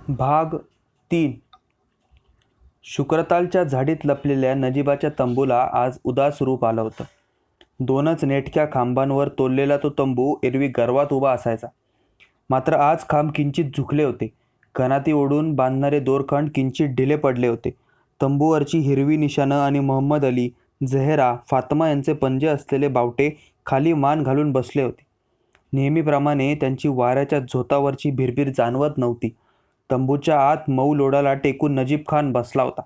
भाग 3. शुक्रतालच्या झाडीत लपलेल्या नजीबाच्या तंबूला आज उदास रूप आलं होतं. दोनच नेटक्या खांबांवर तोललेला तो तंबू एरवी गर्वात उभा असायचा. मात्र आज खांब किंचित झुकले होते. कणाती ओढून बांधणारे दोरखंड किंचित ढिले पडले होते. तंबूवरची हिरवी निशाणं आणि मोहम्मद अली, झहेरा, फातमा यांचे पंजे असलेले बावटे खाली मान घालून बसले होते. नेहमीप्रमाणे त्यांची वाऱ्याच्या झोतावरची भिरभिर जाणवत नव्हती. तंबूच्या आत मऊ लोडाला टेकून नजीब खान बसला होता.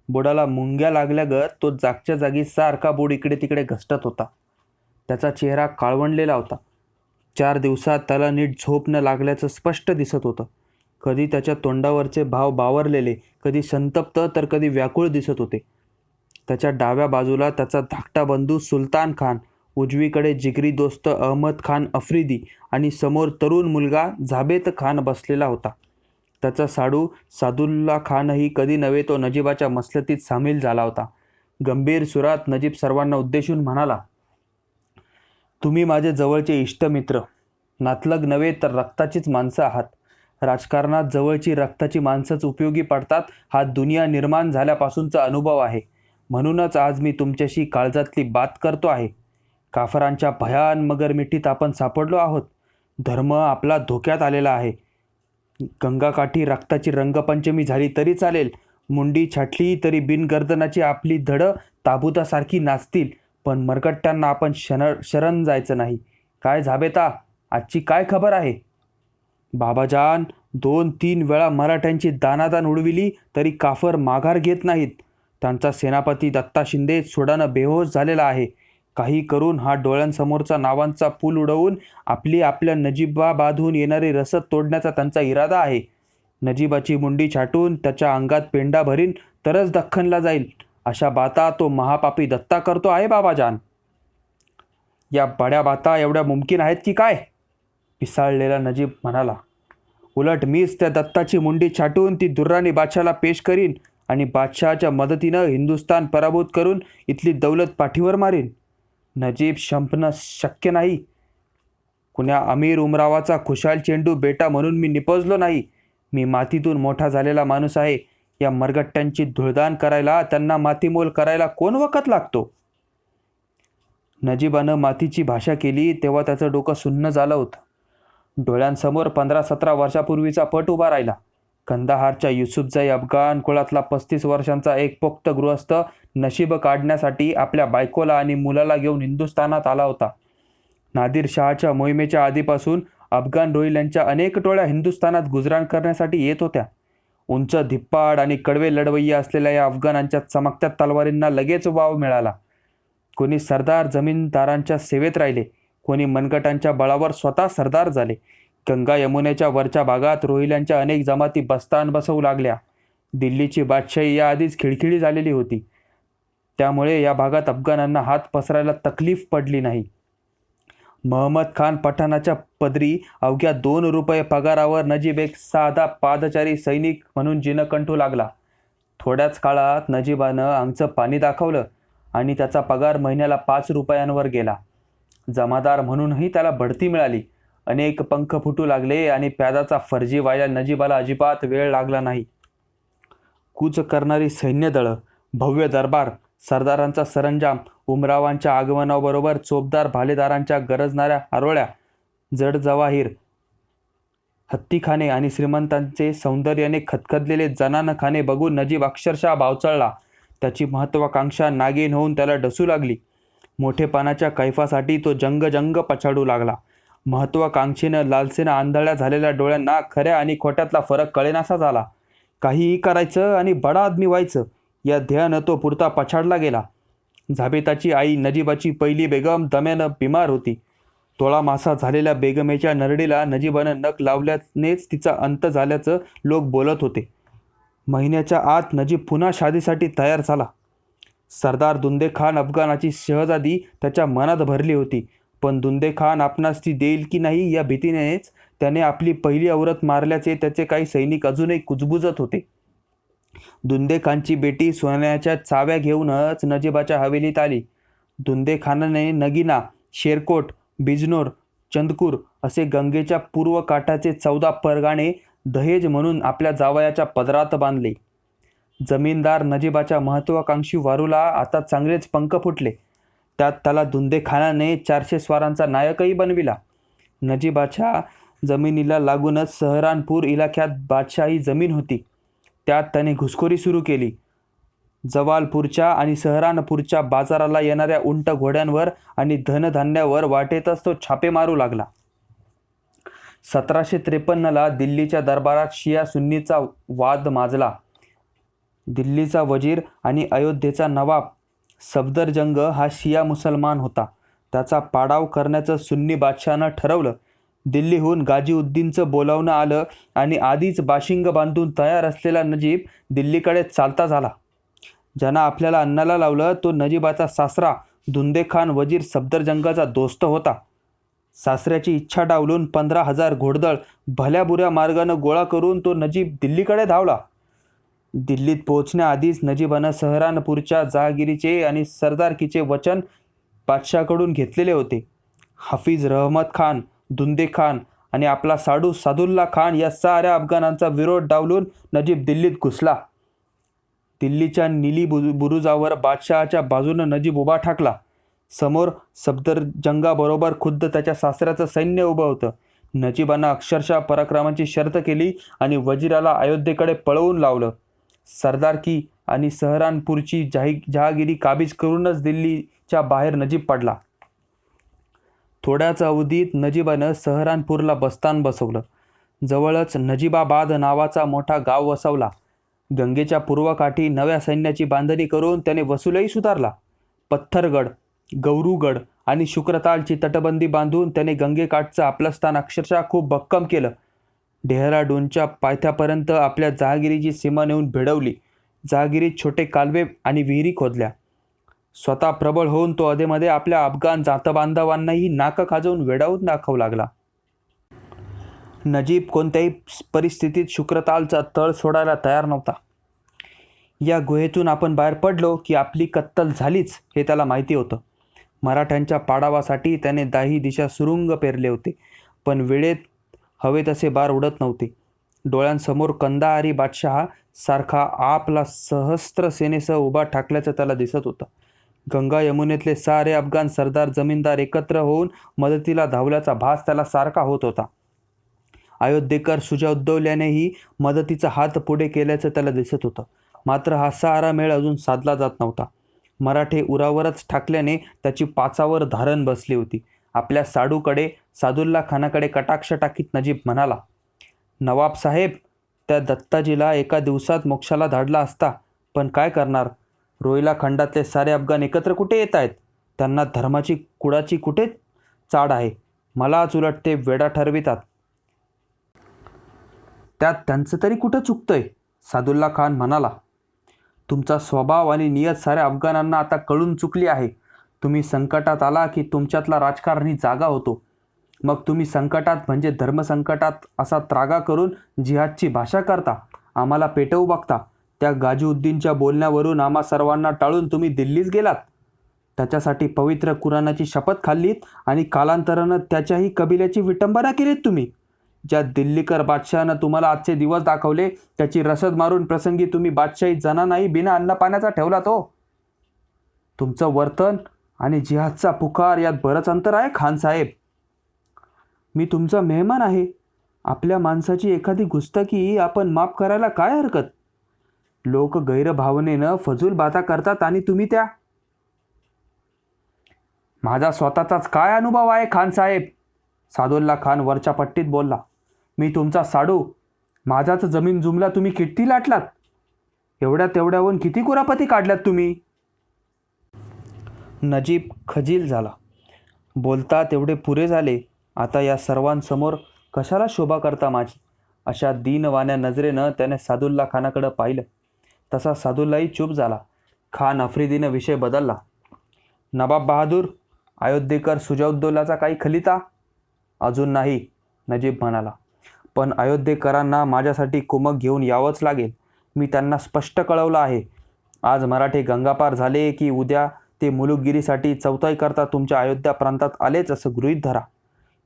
बोडाला मुंग्या लागल्यागत तो जागच्या जागी सारखा बोड इकडे तिकडे घसटत होता. त्याचा चेहरा काळवंडलेला होता. 4 दिवसात त्याला नीट झोप न लागल्याचं स्पष्ट दिसत होतं. कधी त्याच्या तोंडावरचे भाव बावरलेले, कधी संतप्त तर कधी व्याकुळ दिसत होते. त्याच्या डाव्या बाजूला त्याचा धाकटा बंधू सुलतान खान, उजवीकडे जिगरी दोस्त अहमद खान आफ्रिदी आणि समोर तरुण मुलगा झाबेत खान बसलेला होता. त्याचा साडू सादुल्ला खानही कधी नव्हे तो नजीबाच्या मसलतीत सामील झाला होता. गंभीर सुरात नजीब सर्वांना उद्देशून म्हणाला, तुम्ही माझे जवळचे इष्टमित्र, नातलग नव्हे तर रक्ताचीच माणसं आहात. राजकारणात जवळची रक्ताची माणसंच उपयोगी पडतात हा दुनिया निर्माण झाल्यापासूनचा अनुभव आहे. म्हणूनच आज मी तुमच्याशी काळजातली बात करतो आहे. काफरांच्या भयान मगरमिठीत आपण सापडलो आहोत. धर्म आपला धोक्यात आलेला आहे. गंगाकाठी रक्ताची रंगपंचमी झाली तरी चालेल. मुंडी छाटली तरी बिनगर्दनाची आपली धडं ताबुतासारखी नाचतील. पण मरकट्ट्यांना आपण शरण जायचं नाही. काय झाबेता, आजची काय खबर आहे? बाबाजान, 2-3 वेळा मराठ्यांची दानादान उडविली तरी काफर माघार घेत नाहीत. त्यांचा सेनापती दत्ता शिंदे सोडानं बेहोश झालेला आहे. काही करून हा डोळ्यांसमोरचा नावांचा पूल उडवून आपल्या नजीबाबाधून येणारी रसद तोडण्याचा त्यांचा इरादा आहे. नजीबाची मुंडी छाटून त्याच्या अंगात पेंडा भरीन तरच दख्खनला जाईल, अशा बाता तो महापापी दत्ता करतो आहे बाबाजान. या बड्या बाता एवढ्या मुमकिन आहेत की काय? पिसाळलेला नजीब म्हणाला. उलट मीच त्या दत्ताची मुंडी छाटून ती दुर्राणी बादशाला पेश करीन आणि बादशहाच्या मदतीनं हिंदुस्थान पराभूत करून इथली दौलत पाठीवर मारीन. नजीब शंपणं शक्य नाही. कुण्या अमीर उमरावाचा खुशाल चेंडू बेटा म्हणून मी निपजलो नाही. मी मातीतून मोठा झालेला माणूस आहे. या मरगट्ट्यांची धुळदाण करायला, त्यांना मातीमोल करायला कोण वखत लागतो? नजीबानं मातीची भाषा केली तेव्हा त्याचं डोकं सुन्न झालं होतं. डोळ्यांसमोर 15-17 वर्षापूर्वीचा पट उभा राहिला. कंदाहारच्या युसुफजाई अफगाण कुळातला 35 वर्षांचा एक पोक्त गृहस्थ नशीब काढण्यासाठी आपल्या बायकोला आणि मुलाला घेऊन हिंदुस्थानात आला होता. नादिर शहाच्या मोहिमेच्या आधीपासून अफगाण रोहिल्यांच्या अनेक टोळ्या हिंदुस्थानात गुजराण करण्यासाठी येत होत्या. उंच धिप्पाड आणि कडवे लढवय्या असलेल्या या अफगाणांच्या चमकत्या तलवारींना लगेच वाव मिळाला. कोणी सरदार जमीनदारांच्या सेवेत राहिले, कोणी मनगटांच्या बळावर स्वतः सरदार झाले. गंगा यमुनेच्या वरच्या भागात रोहिल्यांच्या अनेक जमाती बस्तान बसवू लागल्या. दिल्लीची बादशाही याआधीच खिळखिळी झालेली होती. त्यामुळे या भागात अफगाणांना हात पसरायला तकलीफ पडली नाही. महम्मद खान पठाणाच्या पदरी अवघ्या 2 रुपये पगारावर नजीब एक साधा पादचारी सैनिक म्हणून जिनकंठू लागला. थोड्याच काळात नजीबानं अंगचं पाणी दाखवलं आणि त्याचा पगार महिन्याला 5 रुपयांवर गेला. जमादार म्हणूनही त्याला बढती मिळाली. अनेक पंख फुटू लागले आणि प्यादाचा फर्जी व्हायला नजीबाला अजिबात वेळ लागला नाही. कूच करणारी सैन्यदळं, भव्य दरबार, सरदारांचा सरंजाम, उमरावांच्या आगमनाबरोबर चोपदार भालेदारांच्या गरजणाऱ्या आरोळ्या, जड जवाहीर, हत्तीखाने आणि श्रीमंतांचे सौंदर्याने खदखदलेले जनानखाने बघून नजीब अक्षरशः बावचळला. त्याची महत्त्वाकांक्षा नागिन होऊन त्याला डसू लागली. मोठेपणाच्या कैफासाठी तो जंग पछाडू लागला. महत्त्वाकांक्षेनं लालसेनं आंधळ्या झालेल्या डोळ्यांना खऱ्या आणि खोट्यातला फरक कळेनासा झाला. काहीही करायचं आणि बडा आदमी व्हायचं या ध्येयानं तो पुरता पछाडला गेला. झाबेताची आई नजीबाची पहिली बेगम दम्यानं बिमार होती. तोळा मासा झालेल्या बेगमेच्या नरडीला नजीबानं नख लावल्यानेच तिचा अंत झाल्याचं लोक बोलत होते. महिन्याच्या आत नजीब पुन्हा शादीसाठी तयार झाला. सरदार दुंदे खान अफगाणाची शहजादी त्याच्या मनात भरली होती. पण दुंदे खान आपणास ती देईल की नाही या भीतीनेच त्याने आपली पहिली औरत मारल्याचे त्याचे काही सैनिक अजूनही कुजबुजत होते. दुंदे खानची बेटी सोन्याच्या चाव्या घेऊनच नजीबाच्या हवेलीत आली. दुंदे खानाने नगिना, शेरकोट, बिजनोर, चंदपूर असे गंगेच्या पूर्व काठाचे 14 परगाणे दहेज म्हणून आपल्या जावयाच्या पदरात बांधले. जमीनदार नजीबाच्या महत्त्वाकांक्षी वारूला आता चांगलेच पंख फुटले. त्यात त्याला दुंदेखानाने 400 स्वारांचा नायकही बनविला. नजीबाच्या जमिनीला लागूनच सहरानपूर इलाख्यात बादशाही जमीन होती. त्यात त्याने घुसखोरी सुरू केली. जवालपूरच्या आणि सहरानपूरच्या बाजाराला येणाऱ्या उंट घोड्यांवर आणि धनधान्यावर वाटेतच तो छापे मारू लागला. 1753ला दिल्लीच्या दरबारात शिया सुन्नीचा वाद माजला. दिल्लीचा वजीर आणि अयोध्येचा नवाब सफदरजंग हा शिया मुसलमान होता. त्याचा पाडाव करण्याचं सुन्नी बादशहानं ठरवलं. दिल्लीहून गाजीउद्दीनचं बोलावणं आलं आणि आधीच बाशिंग बांधून तयार असलेला नजीब दिल्लीकडे चालता झाला. ज्यानं आपल्याला अन्नाला लावलं तो नजीबाचा सासरा दुंदेखान वजीर सफदरजंगाचा दोस्त होता. सासऱ्याची इच्छा डावलून 15,000 घोडदळ भल्याबुऱ्या मार्गानं गोळा करून तो नजीब दिल्लीकडे धावला. दिल्लीत पोहोचण्याआधीच नजीबानं सहरानपूरच्या जहागिरीचे आणि सरदारकीचे वचन बादशाहकडून घेतलेले होते. हाफिज रहमत खान, दुंदेखान आणि आपला साडू सादुल्ला खान या साऱ्या अफगाणांचा विरोध डावलून नजीब दिल्लीत घुसला. दिल्लीच्या नीली बुरुजावर बादशहाच्या बाजूनं नजीब उभा ठाकला. समोर सफदरजंगाबरोबर खुद्द त्याच्या सासऱ्याचं सैन्य उभं होतं. नजीबानं अक्षरशः पराक्रमाची शर्त केली आणि वजीराला अयोध्येकडे पळवून लावलं. सरदारकी आणि सहरानपूरची जहागिरी काबीज करूनच दिल्लीच्या बाहेर नजीब पडला. थोड्याच अवधीत नजीबानं सहरानपूरला बस्तान बसवलं. जवळच नजीबाबाद नावाचा मोठा गाव वसवला. गंगेच्या पूर्वकाठी नव्या सैन्याची बांधणी करून त्याने वसूलही सुधारला. पत्थरगड, गौरूगड आणि शुक्रतालची तटबंदी बांधून त्याने गंगेकाठचं आपलं स्थान अक्षरशः खूप भक्कम केलं. डेहराडूनच्या पायथ्यापर्यंत आपल्या जहागिरीची सीमा नेऊन भिडवली. जहागिरीत छोटे कालवे आणि विहिरी खोदल्या. स्वतः प्रबळ होऊन तो अधेमध्ये आपल्या अफगाण जातबांधवांनाही नाक खाजवून वेडावून दाखवू लागला. नजीब कोणत्याही परिस्थितीत शुक्रतालचा तळ सोडायला तयार नव्हता. या गुहेतून आपण बाहेर पडलो की आपली कत्तल झालीच हे त्याला माहिती होतं. मराठ्यांच्या पाडावासाठी त्याने 10 दिशा सुरुंग पेरले होते, पण वेळेत हवे तसे बार उडत नव्हते. डोळ्यांसमोर कंदाहारी बादशहा सारखा आपला सहस्त्र सेनेसह उभा ठाकल्याचं त्याला दिसत होतं. गंगा यमुनेतले सारे अफगाण सरदार जमीनदार एकत्र होऊन मदतीला धावल्याचा भास त्याला सारखा होत होता. अयोध्येकर सुजाउद्दौल्यानेही मदतीचा हात पुढे केल्याचं त्याला दिसत होतं. मात्र हा सारा मेळ अजून साधला जात नव्हता. मराठे उरावरच ठाकल्याने त्याची पाचावर धारण बसली होती. आपल्या साडूकडे सादुल्ला खानाकडे कटाक्ष टाकीत नजीब म्हणाला, नवाब साहेब, त्या दत्ताजीला एका दिवसात मोक्षाला धाडला असता, पण काय करणार? रोहिला खंडातले सारे अफगाण एकत्र कुठे येत आहेत? त्यांना धर्माची कुळाची कुठे चाड आहे? मलाच उलट ते वेडा ठरवितात. त्यात त्यांचं तरी कुठं चुकतंय? सादुल्ला खान म्हणाला, तुमचा स्वभाव आणि नियत साऱ्या अफगाणांना आता कळून चुकली आहे. तुम्ही संकटात आला की तुमच्यातला राजकारणी जागा होतो. मग तुम्ही संकटात म्हणजे धर्मसंकटात असा त्रागा करून जिहादची भाषा करता, आम्हाला पेटवू बघता. त्या गाजीउद्दीनच्या बोलण्यावरून आम्हा सर्वांना टाळून तुम्ही दिल्लीच गेलात. त्याच्यासाठी पवित्र कुराणाची शपथ खाल्लीत आणि कालांतरानं त्याच्याही कबिल्याची विटंबना केलीत तुम्ही. ज्या दिल्लीकर बादशहानं तुम्हाला आजचे दिवस दाखवले त्याची रसद मारून प्रसंगी तुम्ही बादशाही जणांनाही बिना अन्न पाण्याचा ठेवला तो. तुमचं वर्तन आणि जिहादचा पुकार यात बरंच अंतर आहे खान साहेब. मी तुमचा मेहमान आहे. आपल्या माणसाची एखादी गुस्तकी आपण माफ करायला काय हरकत? लोक गैरभावनेनं फजूल बाता करतात आणि तुम्ही त्या. माझा स्वतःचाच काय अनुभव आहे खान साहेब? सादुल्ला खान वरच्या पट्टीत बोलला. मी तुमचा साडू. माझाच जमीन जुमला तुम्ही किती लाटलात? एवढ्या तेवढ्याहून किती कुरापती काढल्यात तुम्ही? नजीब खजील झाला. बोलता तेवढे पुरे झाले. आता या सर्वांसमोर कशाला शोभा करता माझी? अशा दीनवाण्या नजरेनं त्याने सादुल्ला खानाकडं पाहिलं. तसा सादुल्लाही चूप झाला. खान आफ्रिदीनं विषय बदलला. नवाब बहादूर, अयोध्येकर सुजाउद्दौलाचा काही खलिता? अजून नाही, नजीब म्हणाला. पण अयोध्येकरांना माझ्यासाठी कुमक घेऊन यावंच लागेल. मी त्यांना स्पष्ट कळवलं आहे. आज मराठे गंगापार झाले की उद्या ते मुलुकगिरीसाठी चौथाई करता तुमच्या अयोध्या प्रांतात आलेच असं गृहीत धरा.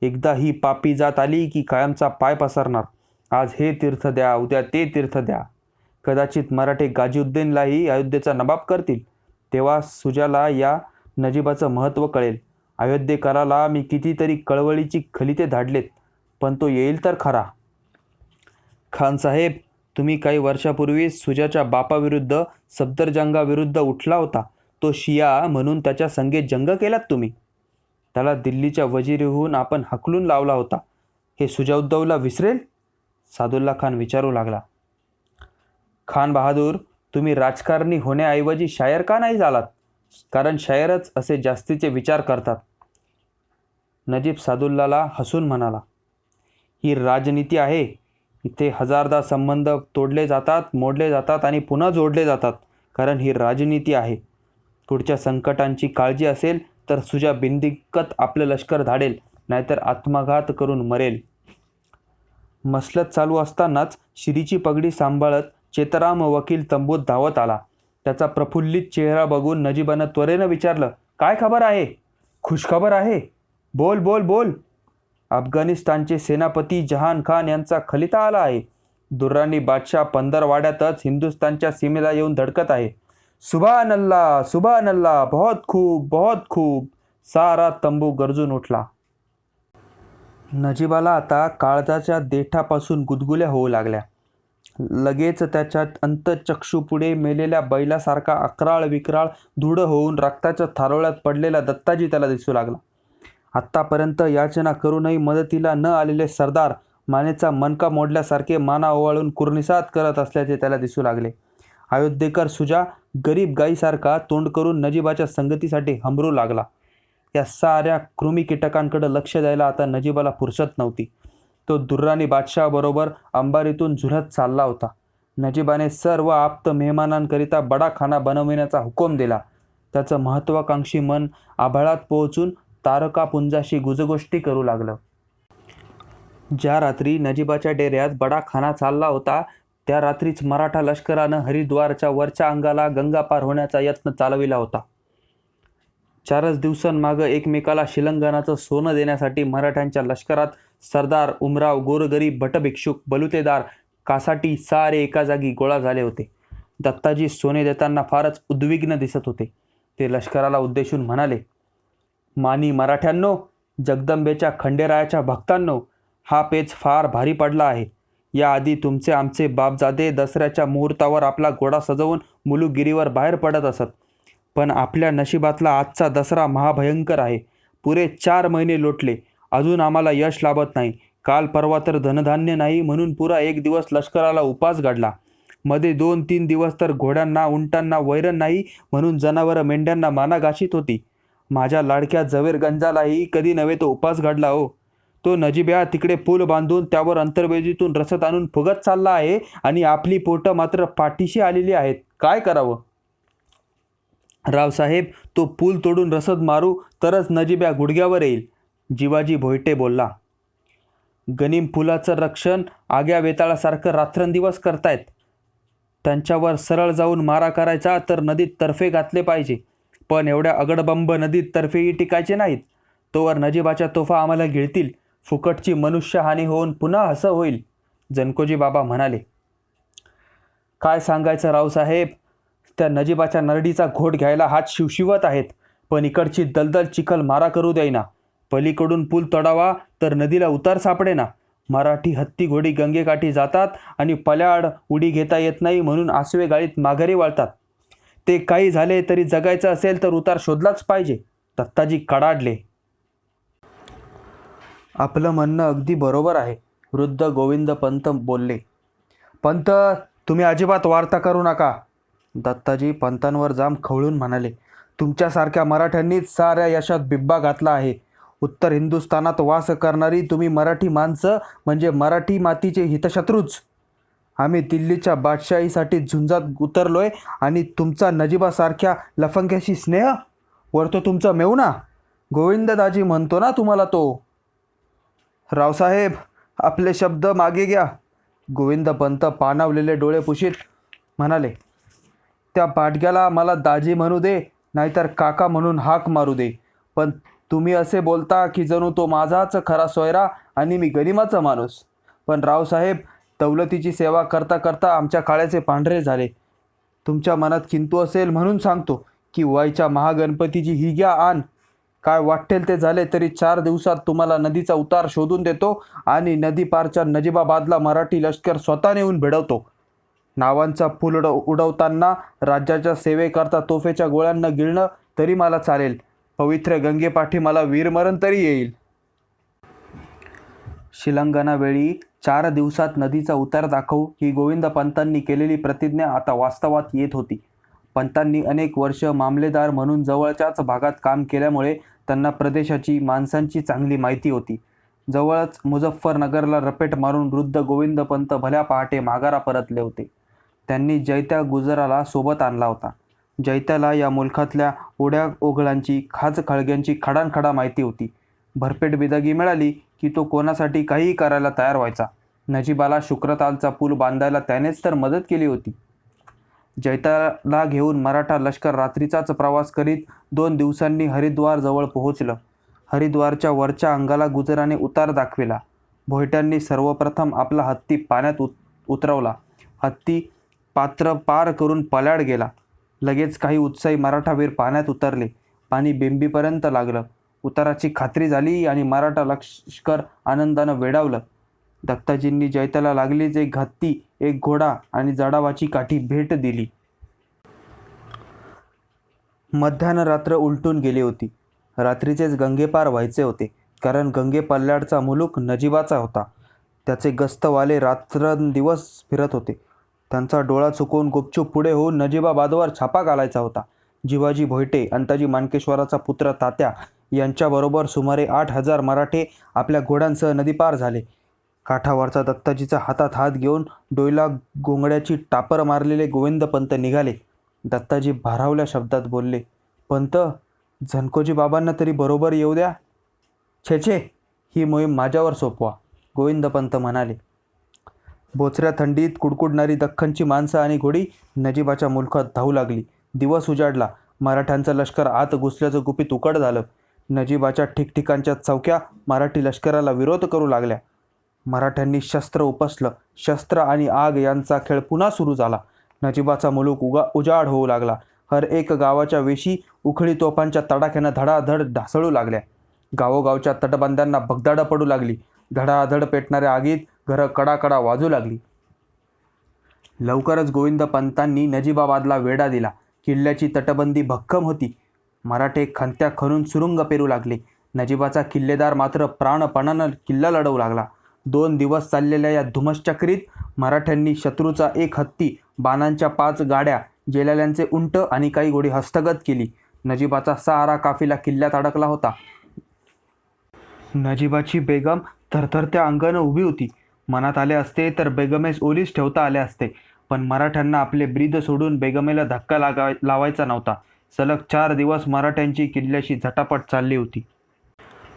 एकदा ही पापी जात आली की कायमचा पाय पसरणार. आज हे तीर्थ द्या, उद्या ते तीर्थ द्या. कदाचित मराठे गाजीउद्दीनलाही अयोध्येचा नवाब करतील. तेव्हा सुजाला या नजीबाचं महत्त्व कळेल. अयोध्येकराला मी कितीतरी कळवळीची खलिते धाडलेत, पण तो येईल तर खरा. खानसाहेब, तुम्ही काही वर्षापूर्वी सुजाच्या बापाविरुद्ध सफदरजंगाविरुद्ध उठला होता. तो शिया म्हणून त्याच्या संगे जंग केलात तुम्ही. त्याला दिल्लीच्या वजिरीहून आपण हकलून लावला होता. हे सुजाउद्दौला विसरेल? सादुल्ला खान विचारू लागला. खान बहादूर, तुम्ही राजकारणी होण्याऐवजी शायर का नाही झालात? कारण शायरच असे जास्तीचे विचार करतात. नजीब सादुल्लाला हसून म्हणाला, ही राजनीती आहे. इथे हजारदा संबंध तोडले जातात, मोडले जातात आणि पुन्हा जोडले जातात, कारण ही राजनीती आहे. पुढच्या संकटांची काळजी असेल तर सुजा बिनदिक्कत आपलं लष्कर धाडेल, नाहीतर आत्मघात करून मरेल. मसलत चालू असतानाच शिरीची पगडी सांभाळत चेतराम वकील तंबूत धावत आला. त्याचा प्रफुल्लित चेहरा बघून नजीबानं त्वरेनं विचारलं, काय खबर आहे? खुशखबर आहे. बोल बोल बोल. अफगाणिस्तानचे सेनापती जहान खान यांचा खलिता आला आहे. दुर्राणी बादशाह पंधरवाड्यातच हिंदुस्थानच्या सीमेला येऊन धडकत आहे. सुभान अल्लाह, सुभान अल्लाह, बहुत खूब, बहुत खूब. सारा तंबू गरजून उठला. नजीबाला आता काळजाच्या देठापासून गुदगुल्या होऊ लागल्या. लगेच त्याच्या अंतःचक्षुपुढे मेलेल्या बैलासारखा अकराळ विक्राळ दृढ होऊन रक्ताच्या थारोळ्यात पडलेला दत्ताजी त्याला दिसू लागला. आत्तापर्यंत याचना करूनही मदतीला न आलेले सरदार मानेचा मनका मोडल्यासारखे माना ओवाळून कुर्निसात करत असल्याचे त्याला दिसू लागले. अयोध्येकर सुजा गरीब गाईसारखा तोंड करून नजीबाच्या संगतीसाठी हंबरू लागला. या साऱ्या कृमी कीटकांकडे लक्ष द्यायला आता नजीबाला फुरसत नव्हती. तो दुर्राणी बादशाहबरोबर अंबारीतून झुलत चालला होता. नजीबाने सर्व आप्त मेहमानांकरिता बडाखाना बनविण्याचा हुकूम दिला. त्याचं महत्त्वाकांक्षी मन आभाळात पोहोचून तारकापुंजाशी गुजगोष्टी करू लागलं. ज्या रात्री नजीबाच्या डेऱ्यात बडाखाना चालला होता, त्या रात्रीच मराठा लष्करानं हरिद्वारच्या वरच्या अंगाला गंगा पार होण्याचा यत्न चालविला होता. 4च दिवसांमागं एकमेकाला शिलंगणाचं सोनं देण्यासाठी मराठ्यांच्या लष्करात सरदार, उमराव, गोरगरीब, भटभिक्षुक, बलुतेदार, कासाटी सारे एका जागी गोळा झाले होते. दत्ताजी सोने देताना फारच उद्विग्न दिसत होते. ते लष्कराला उद्देशून म्हणाले, मानी मराठ्यांनो, जगदंबेच्या खंडेरायाच्या भक्तांनो, हा पेच फार भारी पडला आहे. याआधी तुमचे आमचे बापजादे दसऱ्याच्या मुहूर्तावर आपला घोडा सजवून मुलुगिरीवर बाहेर पडत असत. पण आपल्या नशिबातला आजचा दसरा महाभयंकर आहे. पुरे 4 महिने लोटले, अजून आम्हाला यश लाभत नाही. काल परवा तर धनधान्य नाही म्हणून पुरा 1 दिवस लष्कराला उपास घडला. मध्ये 2-3 दिवस तर घोड्यांना उंटांना वैरण नाही म्हणून जनावरं मेंढ्यांना माना घाशीत होती. माझ्या लाडक्या झवेरगंजालाही कधी नव्हे तो उपास घडला हो. तो नजीब्या तिकडे पूल बांधून त्यावर अंतर्वेदीतून रसद आणून फुगत चालला आहे आणि आपली पोटं मात्र पाठीशी आलेली आहेत. काय करावं रावसाहेब? तो पूल तोडून रसद मारू तरच नजीब्या गुडघ्यावर येईल. जिवाजी भोयटे बोलला. गनीम पुलाचं रक्षण आग्या वेताळासारखं रात्रंदिवस करतायत. त्यांच्यावर सरळ जाऊन मारा करायचा तर नदीत तर्फे घातले पाहिजे. पण एवढ्या अगडबंब नदीत तर्फेही टिकायचे नाहीत. तोवर नजीबाच्या तोफा आम्हाला गिळतील. फुकटची मनुष्यहानी होऊन पुन्हा हसं होईल. जनकोजी बाबा म्हणाले. काय सांगायचं रावसाहेब, त्या नजीबाच्या नरडीचा घोट घ्यायला हात शिवशिवत आहेत, पण इकडची दलदल चिखल मारा करू देईना. पलीकडून पूल तोडावा तर नदीला उतार सापडेना. मराठी हत्ती घोडी गंगेकाठी जातात आणि पल्याड उडी घेता येत नाही म्हणून आसवे गाळीत माघारी वळतात. ते काही झाले तरी जगायचं असेल तर उतार शोधलाच पाहिजे. दत्ताजी कडाडले. आपलं म्हणणं अगदी बरोबर आहे, वृद्ध गोविंद पंत बोलले. पंत, तुम्ही अजिबात वार्ता करू नका. दत्ताजी पंतांवर जाम खवळून म्हणाले. तुमच्यासारख्या मराठ्यांनीच साऱ्या यशात बिब्बा घातला आहे. उत्तर हिंदुस्थानात वास करणारी तुम्ही मराठी माणसं म्हणजे मराठी मातीचे हितशत्रूच. आम्ही दिल्लीच्या बादशाहीसाठी झुंजात उतरलोय आणि तुमचा नजीबासारख्या लफंग्याशी स्नेह वरतो तुमचा मेवना. गोविंददाजी म्हणतो ना तुम्हाला तो. रावसाहेब, आपले शब्द मागे घ्या. गोविंद पंत पाणावलेले डोळे पुशीत म्हणाले. त्या बाटग्याला मला दाजी म्हणू दे नाहीतर काका म्हणून हाक मारू दे, पण तुम्ही असे बोलता की जणू तो माझाच खरा सोयरा आणि मी गनिमाचा माणूस. पण रावसाहेब, दौलतीची सेवा करता करता आमच्या काळाचे पांढरे झाले. तुमच्या मनात किंतु असेल म्हणून सांगतो की वाईच्या महागणपतीची ही घ्या आण. काय वाटेल ते झाले तरी 4 दिवसात तुम्हाला नदीचा उतार शोधून देतो आणि नदीपारच्या नजिबाबादला मराठी लष्कर स्वतः नेऊन भिडवतो. नावांचा फुल उडवताना राज्याच्या सेवेकरता तोफेच्या गोळ्यांना गिळणं तरी मला चालेल. पवित्र गंगेपाठी मला वीरमरण तरी येईल. शिलांगणावेळी 4 दिवसात नदीचा उतार दाखवू ही गोविंदपंतांनी केलेली प्रतिज्ञा आता वास्तवात येत होती. पंतांनी अनेक वर्ष मामलेदार म्हणून जवळच्याच भागात काम केल्यामुळे त्यांना प्रदेशाची माणसांची चांगली माहिती होती. जवळच मुझफ्फरनगरला रपेट मारून वृद्ध गोविंदपंत भल्या पहाटे माघारा परतले होते. त्यांनी जैत्या गुजराला सोबत आणला होता. जैत्याला या मुलखातल्या ओढ्या ओघळांची खाच खळग्यांची खडानखडा माहिती होती. भरपेट बिदागी मिळाली की तो कोणासाठी काहीही करायला तयार व्हायचा. नजीबाला शुक्रतालचा पूल बांधायला त्यानेच तर मदत केली होती. जैत्याला घेऊन मराठा लष्कर रात्रीचाच प्रवास करीत 2 दिवसांनी हरिद्वार जवळ पोहोचलं. हरिद्वारच्या वरच्या अंगाला गुजराने उतार दाखविला. भोयट्यांनी सर्वप्रथम आपला हत्ती पाण्यात उतरवला. हत्ती पात्र पार करून पल्याड गेला. लगेच काही उत्साही मराठावीर पाण्यात उतरले. पाणी बिंबीपर्यंत लागलं. उताराची खात्री झाली आणि मराठा लष्कर आनंदानं वेडावलं. दत्ताजींनी जैत्याला लागलीच एक हत्ती, एक घोडा आणि जडावाची काठी भेट दिली. मध्यान्ह रात्र उलटून गेली होती. रात्रीचेच गंगेपार व्हायचे होते, कारण गंगे पल्ल्याडचा मुलूक नजिबाचा होता. त्याचे गस्तवाले रात्रंदिवस फिरत होते. त्यांचा डोळा चुकवून गुपचूप पुढे होऊन नजिबाबादवर छापा घालायचा होता. जिवाजी भोयटे, अंताजी मानकेश्वराचा पुत्र तात्या यांच्याबरोबर सुमारे 8,000 मराठे आपल्या घोड्यांसह नदीपार झाले. काठावरचा दत्ताजीचा हातात हात घेऊन डोईला गोंगड्याची टापर मारलेले गोविंदपंत निघाले. दत्ताजी भारावल्या शब्दात बोलले, पंत, झणकोजी बाबांना तरी बरोबर येऊ द्या. छे, ही मोहीम माझ्यावर सोपवा, गोविंदपंत म्हणाले. बोचऱ्या थंडीत कुडकुडणारी दख्खनची माणसं आणि घोडी नजिबाच्या मुलखात धावू लागली. दिवस उजाडला. मराठ्यांचं लष्कर आत घुसल्याचं गुपित उकड झालं. नजिबाच्या ठिकठिकाणच्या चौक्या मराठी लष्कराला विरोध करू लागल्या. मराठ्यांनी शस्त्र उपसलं. शस्त्र आणि आग यांचा खेळ पुन्हा सुरू झाला. नजिबाचा मुलूक उजाड होऊ लागला. हर एक गावाच्या वेशी उखळी तोफांच्या तडाख्यानं धडाधड ढासळू लागल्या. गावोगावच्या तटबंद्यांना भगदाडं पडू लागली. धडाधड पेटणाऱ्या आगीत घरं कडाकडा वाजू लागली. लवकरच गोविंदपंतांनी नजिबाबादला वेढा दिला. किल्ल्याची तटबंदी भक्कम होती. मराठे खंत्या खणून सुरुंग पेरू लागले. नजिबाचा किल्लेदार मात्र प्राणपणानं किल्ला लढवू लागला. 2 दिवस चाललेल्या या धुमश्चक्रीत मराठ्यांनी शत्रूचा 1 हत्ती, बाणांच्या 5 गाड्या, जेलाल्यांचे उंट आणि काही घोडी हस्तगत केली. नजिबाचा सारा काफिला किल्ल्यात अडकला होता. नजिबाची बेगम थरथरत्या अंगानं उभी होती. मनात आले असते तर बेगमेस ओलीस ठेवता आले असते, पण मराठ्यांना आपले ब्रीद सोडून बेगमेला धक्का लावायचा नव्हता. सलग 4 दिवस मराठ्यांची किल्ल्याशी झटापट चालली होती.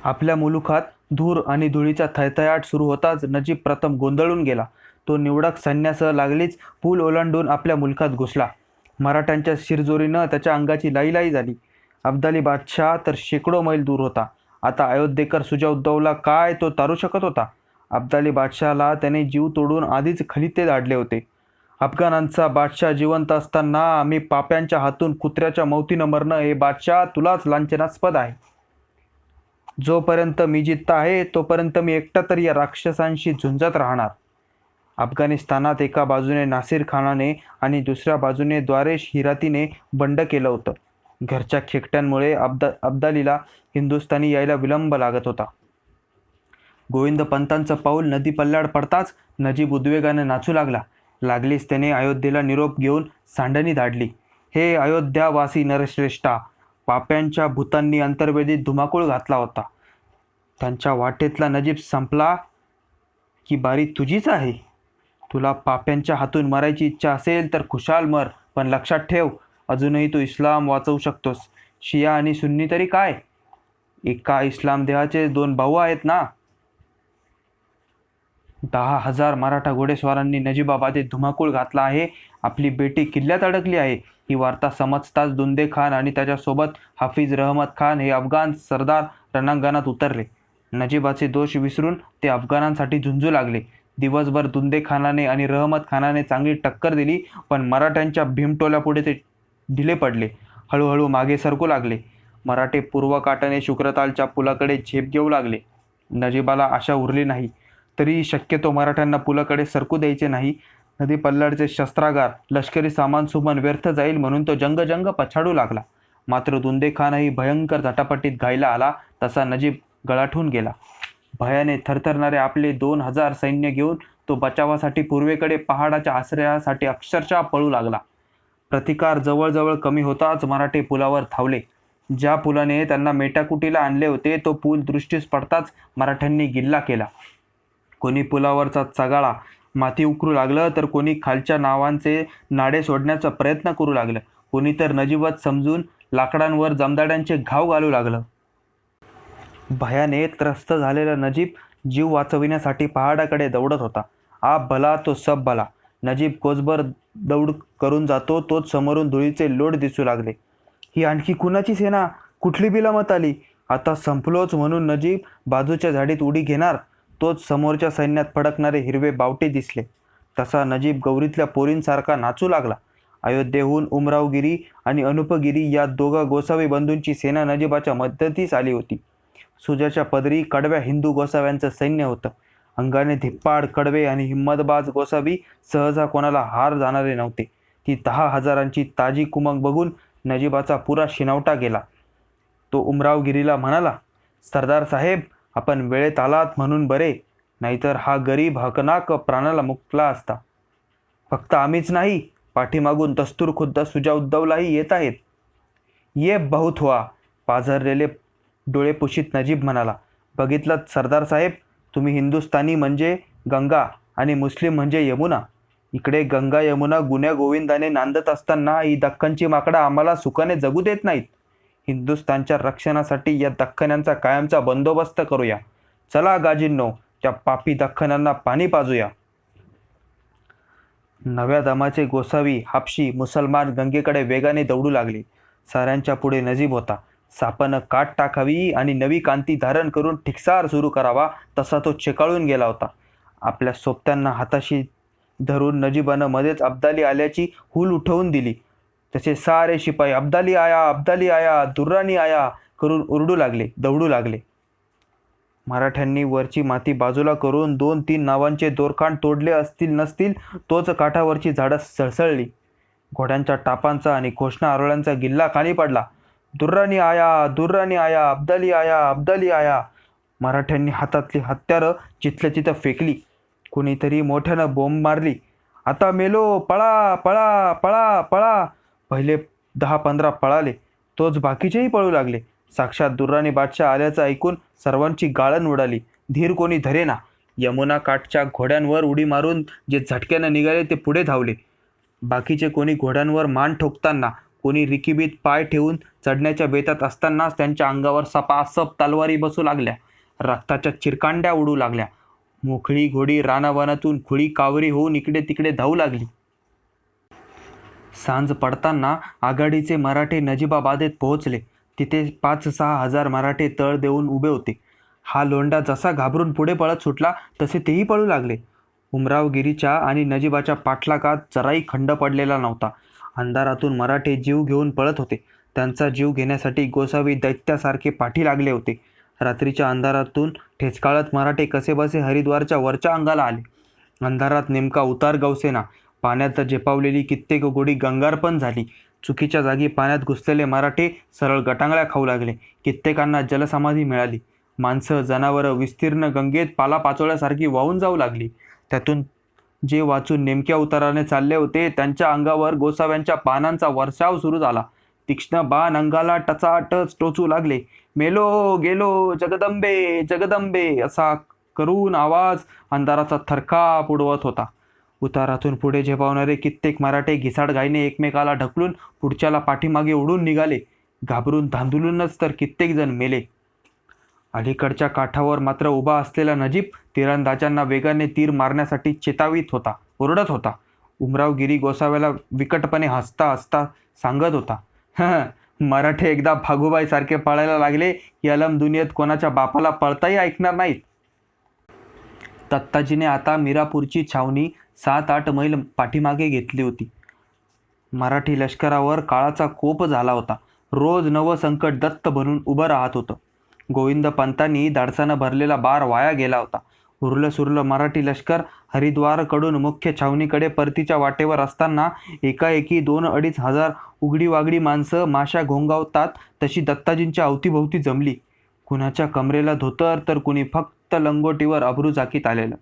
आपल्या मुलुखात धूर आणि धुळीचा थयथयाट सुरू होताच नजीब प्रथम गोंधळून गेला. तो निवडक सैन्यासह लागलीच पूल ओलांडून आपल्या मुलखात घुसला. मराठ्यांच्या शिरजोरीनं त्याच्या अंगाची लाईलाई झाली. अब्दाली बादशाह तर शेकडो मैल दूर होता. आता अयोध्येकर सुजाउद्दौला काय तो तारू शकत होता? अब्दाली बादशाहला त्याने जीव तोडून आधीच खलिते धाडले होते. अफगाणांचा बादशाह जिवंत असताना आम्ही पाप्यांच्या हातून कुत्र्याच्या मौतीनं मरणं हे बादशाह तुलाच लांछनास्पद आहे. जोपर्यंत मी जिद्द आहे तोपर्यंत मी एकटा तरी या राक्षसांशी झुंजत राहणार. अफगाणिस्तानात एका बाजूने नासिर खानाने आणि दुसऱ्या बाजूने द्वारेश हिरातीने बंड केलं होतं. घरच्या खेकट्यांमुळे अब्दालीला हिंदुस्थानी यायला विलंब लागत होता. गोविंदपंतांचं पाऊल नदी पल्ल्याड पडताच नजीब उद्वेगाने नाचू लागलीच त्याने अयोध्येला निरोप घेऊन सांडणी धाडली. हे अयोध्यावासी नरश्रेष्ठा, पाप्यांच्या भूतांनी अंतर्वेदीत धुमाकूळ घातला होता. त्यांच्या वाटेतला नजीब संपला की बारी तुझीच आहे. तुला पाप्यांच्या हातून मरायची इच्छा असेल तर खुशाल मर, पण लक्षात ठेव, अजूनही तू इस्लाम वाचवू शकतोस. शिया आणि सुन्नी तरी काय, एका इस्लाम देहाचे 2 भाऊ आहेत ना. 10,000 मराठा घोडेस्वारांनी नजिबाबादेत धुमाकूळ घातला आहे. आपली बेटी किल्ल्यात अडकली आहे. ही वार्ता समजताच दुंदे खान आणि त्याच्यासोबत हाफिज रहमत खान हे अफगाण सरदार रणांगणात उतरले. नजिबाचे दोष विसरून ते अफगाणांसाठी झुंजू लागले. दिवसभर दुंदे खानाने आणि रहमत खानाने चांगली टक्कर दिली, पण मराठ्यांच्या भीमटोल्यापुढे ते ढिले पडले. हळूहळू मागे सरकू लागले. मराठे पूर्वकाठाने शुक्रतालच्या पुलाकडे झेप घेऊ लागले. नजीबाला आशा उरली नाही, तरी शक्यतो मराठ्यांना पुलाकडे सरकू द्यायचे नाही. नदी पल्ल्याडचे शस्त्रागार, लष्करी सामान सुमन व्यर्थ जाईल म्हणून तो जंग पछाडू लागला. मात्र दुंदे खानही भयंकर झटापटीत घाईला आला तसा नजीब गळाठून गेला. भयाने थरथरणारे आपले 2000 सैन्य घेऊन तो बचावासाठी पूर्वेकडे पहाडाच्या आश्रयासाठी अक्षरशः पळू लागला. प्रतिकार जवळजवळ कमी होताच मराठे पुलावर धावले. ज्या पुलाने त्यांना मेटाकुटीला आणले होते तो पूल दृष्टीस पडताच मराठ्यांनी गिल्ला केला. कोणी पुलावरचा चगाळा माती उकरू लागलं, तर कोणी खालच्या नावांचे नाडे सोडण्याचा प्रयत्न करू लागलं. कोणी तर नजीबत समजून लाकडांवर जमदाड्यांचे घाव घालू लागलं. भयाने त्रस्त झालेला नजीब जीव वाचविण्यासाठी पहाडाकडे दौडत होता. आप भला तो सब भला. नजीब कोसभर दौड करून जातो तोच समोरून धुळीचे लोट दिसू लागले. ही आणखी कुणाची सेना? कुठली बिलामत आली? आता संपलोच म्हणून नजीब बाजूच्या झाडीत उडी घेणार, तोच समोरच्या सैन्यात फडकणारे हिरवे बावटे दिसले. तसा नजीब गौरीतल्या पोरींसारखा नाचू लागला. अयोध्येहून उमरावगिरी आणि अनुपगिरी या दोघा गोसावी बंधूंची सेना नजीबाच्या मदतीस आली होती. सुजाच्या पदरी कडव्या हिंदू गोसाव्यांचं सैन्य होतं. अंगाने धिप्पाड कडवे आणि हिम्मतबाज गोसावी सहसा कोणाला हार जाणारे नव्हते. ती 10,000ची ताजी कुमक बघून नजीबाचा पुरा शिनावटा गेला. तो उमरावगिरीला म्हणाला, सरदार साहेब, आपण वेळेत आलात म्हणून बरे, नाहीतर हा गरीब हकनाक प्राणाला मुकला असता. फक्त आम्हीच नाही, पाठीमागून दस्तूर खुद्द सुजाउद्दौलाही येत आहेत. ये बहुत हुआ. पाझरलेले डोळे पुशीत नजीब म्हणाला, बघितलं सरदार साहेब, तुम्ही हिंदुस्थानी म्हणजे गंगा आणि मुस्लिम म्हणजे यमुना. इकडे गंगा यमुना गुण्या गोविंदाने नांदत असताना ही दख्खनची माकडं आम्हाला सुखाने जगू देत नाहीत. हिंदुस्थानच्या रक्षणासाठी या दख्खन्यांचा कायमचा बंदोबस्त करूया. चला गाजींनो, त्या पापी दख्खनांना पाणी पाजूया. नव्या दमाचे गोसावी, हापशी, मुसलमान गंगेकडे वेगाने दौडू लागले. साऱ्यांच्या पुढे नजीब होता. सापानं काट टाकावी आणि नवी कांती धारण करून ठिकसार सुरू करावा तसा तो चेकाळून गेला होता. आपल्या सोबत्यांना हाताशी धरून नजीबानं मध्येच अब्दाली आल्याची हुल उठवून दिली. तसे सारे शिपाई अब्दाली आया, दुर्राणी आया करून ओरडू लागले, दौडू लागले. मराठ्यांनी वरची माती बाजूला करून 2-3 नावांचे दोरखांड तोडले असतील नसतील तोच काठावरची झाडं सळसळली. घोड्यांच्या टापांचा आणि घोषणा आरोळ्यांचा गिल्ला खाली पडला. दुर्राणी आया, अब्दाली आया. मराठ्यांनी हातातली हत्यारं जिथल्या तिथं फेकली. कोणीतरी मोठ्यानं बोंब मारली. आता मेलो, पळा पळा पळा पळा. पहिले 10-15 पळाले, तोच बाकीचेही पळू लागले. साक्षात दुर्राणी बादशाह आल्याचं ऐकून सर्वांची गाळण उडाली. धीर कोणी धरेना. यमुना काठच्या घोड्यांवर उडी मारून जे झटक्यानं निघाले ते पुढे धावले. बाकीचे कोणी घोड्यांवर मान ठोकताना, कोणी रिकिबीत पाय ठेवून चढण्याच्या बेतात असतानाच त्यांच्या अंगावर सपासप तलवारी बसू लागल्या. रक्ताच्या चिरकांड्या उडू लागल्या. मोकळी घोडी रानावनातून खुळी कावरी होऊन इकडे तिकडे धावू लागली. सांज पडताना आघाडीचे मराठे नजीबाबादेत पोहोचले. तिथे 5-6 हजार मराठे तळ देऊन उभे होते. हा लोंढा जसा घाबरून पुढे पळत सुटला तसे तेही पळू लागले. उमरावगिरीच्या आणि नजीबाच्या पाठलागात जराही खंड पडलेला नव्हता. अंधारातून मराठे जीव घेऊन पळत होते. त्यांचा जीव घेण्यासाठी गोसावी दैत्यासारखे पाठी लागले होते. रात्रीच्या अंधारातून ठेचकाळत मराठे कसेबसे हरिद्वारच्या वरच्या अंगाला आले. अंधारात नेमका उतार गवसेना. पाण्यात झेपावलेली कित्येक गोडी गंगार्पण झाली. चुकीच्या जागी पाण्यात घुसलेले मराठे सरळ गटांगळ्या खाऊ लागले. कित्येकांना जलसमाधी मिळाली. माणसं, जनावरं विस्तीर्ण गंगेत पालापाचोळ्यासारखी वाहून जाऊ लागली. त्यातून जे वाचून नेमक्या उताराने चालले होते त्यांच्या अंगावर गोसाव्यांच्या बाणांचा वर्षाव सुरू झाला. तीक्ष्ण बाण अंगाला टचाटच टोचू लागले. मेलो गेलो, जगदंबे जगदंबे असा करून आवाज अंधाराचा थरकाप उडवत होता. उतारातून पुढे झेपावणारे कित्येक मराठे घिसाड घाईने एकमेकाला ढकलून पुढच्याला पाठीमागे उडून निघाले. घाबरून धांदुलूनच तर कित्येक जण मेले. अलीकडच्या काठावर मात्र उभा असलेला नजीब तिरंदाजांना वेगाने तीर मारण्यासाठी चेतावीत होता, ओरडत होता. उमरावगिरी गोसाव्याला विकटपणे हसता हसता सांगत होता, मराठे एकदा भागुबाई सारखे पळायला लागले की अलम दुनियेत कोणाच्या बापाला पळताही ऐकणार नाहीत. दत्ताजीने आता मिरापूरची छावणी 7-8 मैल पाठीमागे घेतली होती. मराठी लष्करावर काळाचा कोप झाला होता. रोज नवं संकट दत्त बनून उभं राहत होतं. गोविंद पंतांनी धाडसानं भरलेला बार वाया गेला होता. उरलं सुरलं मराठी लष्कर हरिद्वारकडून मुख्य छावणीकडे परतीच्या वाटेवर असताना एकाएकी 2-2.5 हजार उघडी वागडी माणसं माशा घोंगावतात तशी दत्ताजींच्या अवतीभोवती जमली. कुणाच्या कमरेला धोतर तर कुणी फक्त लंगोटीवर अब्रू झाकीत आलेलं.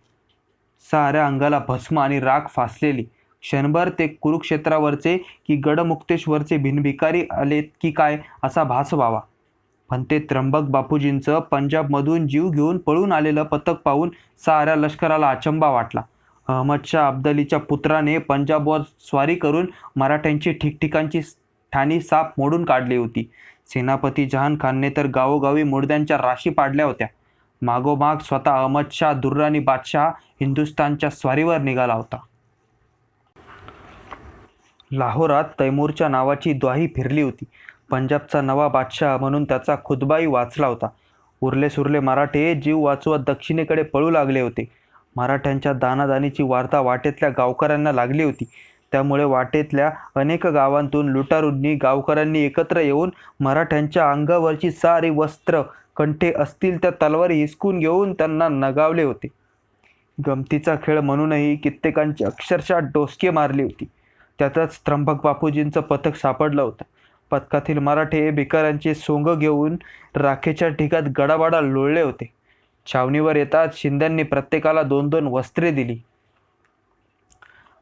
साऱ्या अंगाला भस्म आणि राख फासलेली. क्षणभर ते कुरुक्षेत्रावरचे की गडमुक्तेश्वरचे भिनभिकारी आलेत की काय असा भास व्हावा. पण ते त्र्यंबक बापूजींचं पंजाबमधून जीव घेऊन पळून आलेलं पथक पाहून साऱ्या लष्कराला अचंबा वाटला. अहमदशाह अब्दालीच्या पुत्राने पंजाबवर स्वारी करून मराठ्यांची ठिकठिकाणची ठाणी साप मोडून काढली होती. सेनापती जहान खानने तर गावोगावी मुडद्यांच्या राशी पाडल्या होत्या. मागोमाग स्वतः अहमदशाह दुर्राणी बादशाह हिंदुस्थानच्या स्वारीवर निघाला होता. लाहोरात तैमूरच्या नावाची द्वाही फिरली होती. पंजाबचा नवा बादशाह म्हणून त्याचा खुतबाही वाचला होता. उरले सुरले मराठे जीव वाचवत दक्षिणेकडे पळू लागले होते. मराठ्यांच्या दानादानीची वार्ता वाटेतल्या गावकऱ्यांना लागली होती. त्यामुळे वाटेतल्या अनेक गावांतून लुटारूंनी गावकऱ्यांनी एकत्र येऊन मराठ्यांच्या अंगावरची सारी वस्त्र, कंठे असतील त्या तलवारी हिसकून घेऊन त्यांना नगावले होते. गमतीचा खेळ म्हणूनही कित्येकांची अक्षरशः डोसके मारली होती. त्यातच त्र्यंबक बापूजींचं पथक सापडलं होतं. पथकातील मराठे भिकाऱ्यांचे सोंग घेऊन राखेच्या ढिगात गडाबाडा लोळले होते. छावणीवर येताच शिंद्यांनी प्रत्येकाला 2-2 वस्त्रे दिली.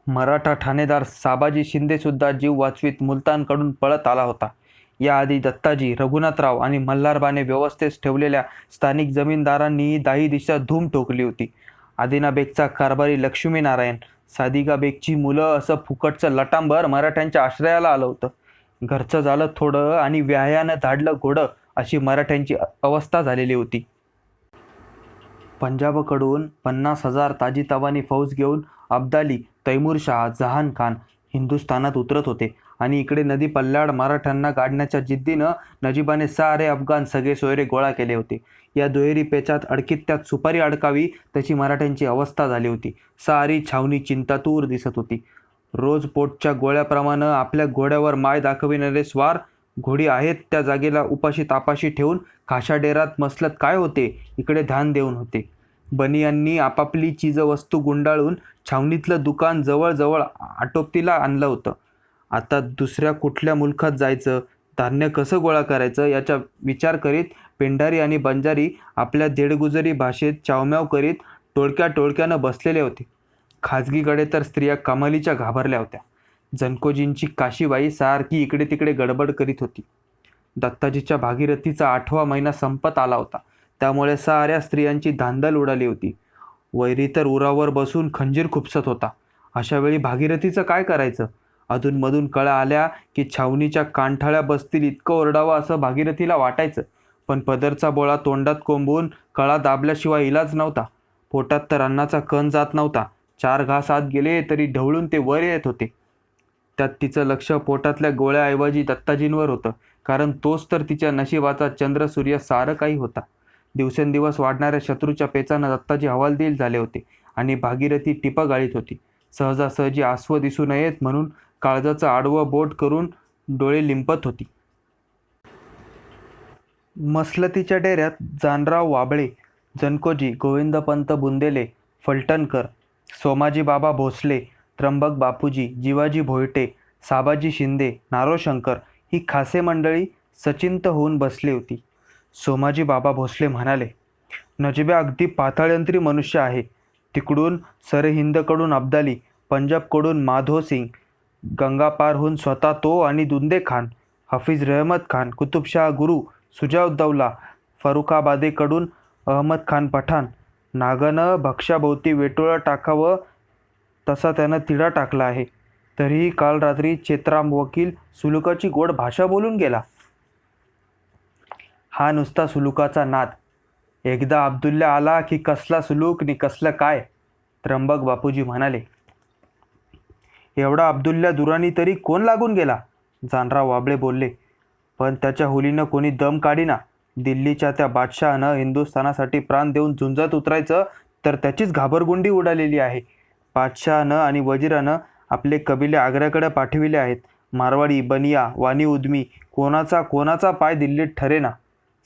मराठा ठाणेदार साबाजी शिंदे सुद्धा जीव वाचवीत मुलतानकडून पळत आला होता. याआधी दत्ताजी, रघुनाथराव आणि मल्हारबाने व्यवस्थेस ठेवलेल्या स्थानिक जमीनदारांनीही दाही दिशा धूम ठोकली होती. आदिनाबेगचा कारभारी लक्ष्मीनारायण, सादिका बेगची मुलं असं फुकटचं लटांबर मराठ्यांच्या आश्रयाला आलं होतं. घरचं झालं थोडं आणि व्याह्यानं धाडलं घोडं अशी मराठ्यांची अवस्था झालेली होती. पंजाबकडून 50,000 ताजीतवानी फौज घेऊन अब्दाली, तैमूरशाह, जहान खान हिंदुस्थानात उतरत होते आणि इकडे नदी पल्ल्याड मराठ्यांना गाडण्याच्या जिद्दीनं नजीबाने सारे अफगाण सगळे सोयरे गोळा केले होते. या दुहेरी पेचात अडकीत त्यात सुपारी अडकावी तशी मराठ्यांची अवस्था झाली होती. सारी छावणी चिंतातूर दिसत होती. रोज पोटच्या गोळ्याप्रमाणे आपल्या घोड्यावर माय दाखविणारे स्वार घोडी आहेत त्या जागेला उपाशी तापाशी ठेवून खाशाडेरात मसलत काय होते इकडे ध्यान देऊन होते. बनियांनी आपापली चीजवस्तू गुंडाळून छावणीतलं दुकान जवळजवळ आटोपतीला आणलं होतं. आता दुसऱ्या कुठल्या मुलखात जायचं, धान्य कसं गोळा करायचं याचा विचार करीत पेंढारी आणि बंजारी आपल्या देडगुजरी भाषेत चावम्याव करीत टोळक्यानं बसलेले होते. खाजगीकडे तर स्त्रिया कमालीच्या घाबरल्या होत्या. जनकोजींची काशीबाई सारखी इकडे तिकडे गडबड करीत होती. दत्ताजीच्या भागीरथीचा 8वा महिना संपत आला होता. त्यामुळे साऱ्या स्त्रियांची धांदल उडाली होती. वैरी तर उरावर बसून खंजीर खुपसत होता. अशा वेळी भागीरथीचं काय करायचं? अधूनमधून कळ्या आल्या की छावणीच्या कानठाळ्या बसतील इतकं ओरडावं असं भागीरथीला वाटायचं. पण पदरचा बोळा तोंडात कोंबून कळा दाबल्याशिवाय इलाज नव्हता. पोटात तर अन्नाचा कण जात नव्हता. 4 घास आत गेले तरी ढवळून ते वर येत होते. त्यात तिचं लक्ष पोटातल्या गोळ्याऐवजी दत्ताजींवर होतं. कारण तोच तर तिच्या नशिबाचा चंद्र सूर्य सारं काही होता. दिवसेंदिवस वाढणाऱ्या शत्रूच्या पेचानं दत्ताजी हवालदिल झाले होते आणि भागीरथी टिपं गाळीत होती. सहजासहजी आसवं दिसू नयेत म्हणून काळजाचं आडवं बोट करून डोळे लिंपत होती. मसलतीच्या डेऱ्यात जानराव वाबळे, जनकोजी, गोविंदपंत बुंदेले, फलटणकर, सोमाजी बाबा भोसले, त्र्यंबक बापूजी, जिवाजी भोयटे, साबाजी शिंदे, नारोशंकर ही खासे मंडळी सचिंत होऊन बसली होती. सोमाजी बाबा भोसले म्हणाले, नजिबा अगदी पाताळयंत्री मनुष्य आहे. तिकडून सरहिंदकडून अब्दाली, पंजाबकडून माधो सिंग, गंगापारहून स्वतः तो आणि दुंदे खान, हफीज रहमत खान, कुतुबशाह गुरु, सुजाउद्दौला, फरुखाबादेकडून अहमद खान पठाण. नागानं भक्ष्याभोवती वेटोळं टाकावं तसा त्यानं तिढा टाकला आहे. तरीही काल रात्री चेत्राम वकील सुलुकाची गोड भाषा बोलून गेला. हा नुसता सुलुकाचा नाद. एकदा अब्दुल्ला आला की कसला सुलूक नि कसलं काय, त्र्यंबक बापूजी म्हणाले. एवढा अब्दुल्ला दुरानी तरी कोण लागून गेला? जानराव वाबळे बोलले. पण त्याच्या हुलीनं कोणी दम काढीना. दिल्लीच्या त्या बादशहानं हिंदुस्थानासाठी प्राण देऊन झुंजत उतरायचं तर त्याचीच घाबरगुंडी उडालेली आहे. बादशहानं आणि वजिरानं आपले कबिले आग्र्याकडे पाठविले आहेत. मारवाडी, बनिया, वाणी उद्मी कोणाचा पाय दिल्लीत ठरेना.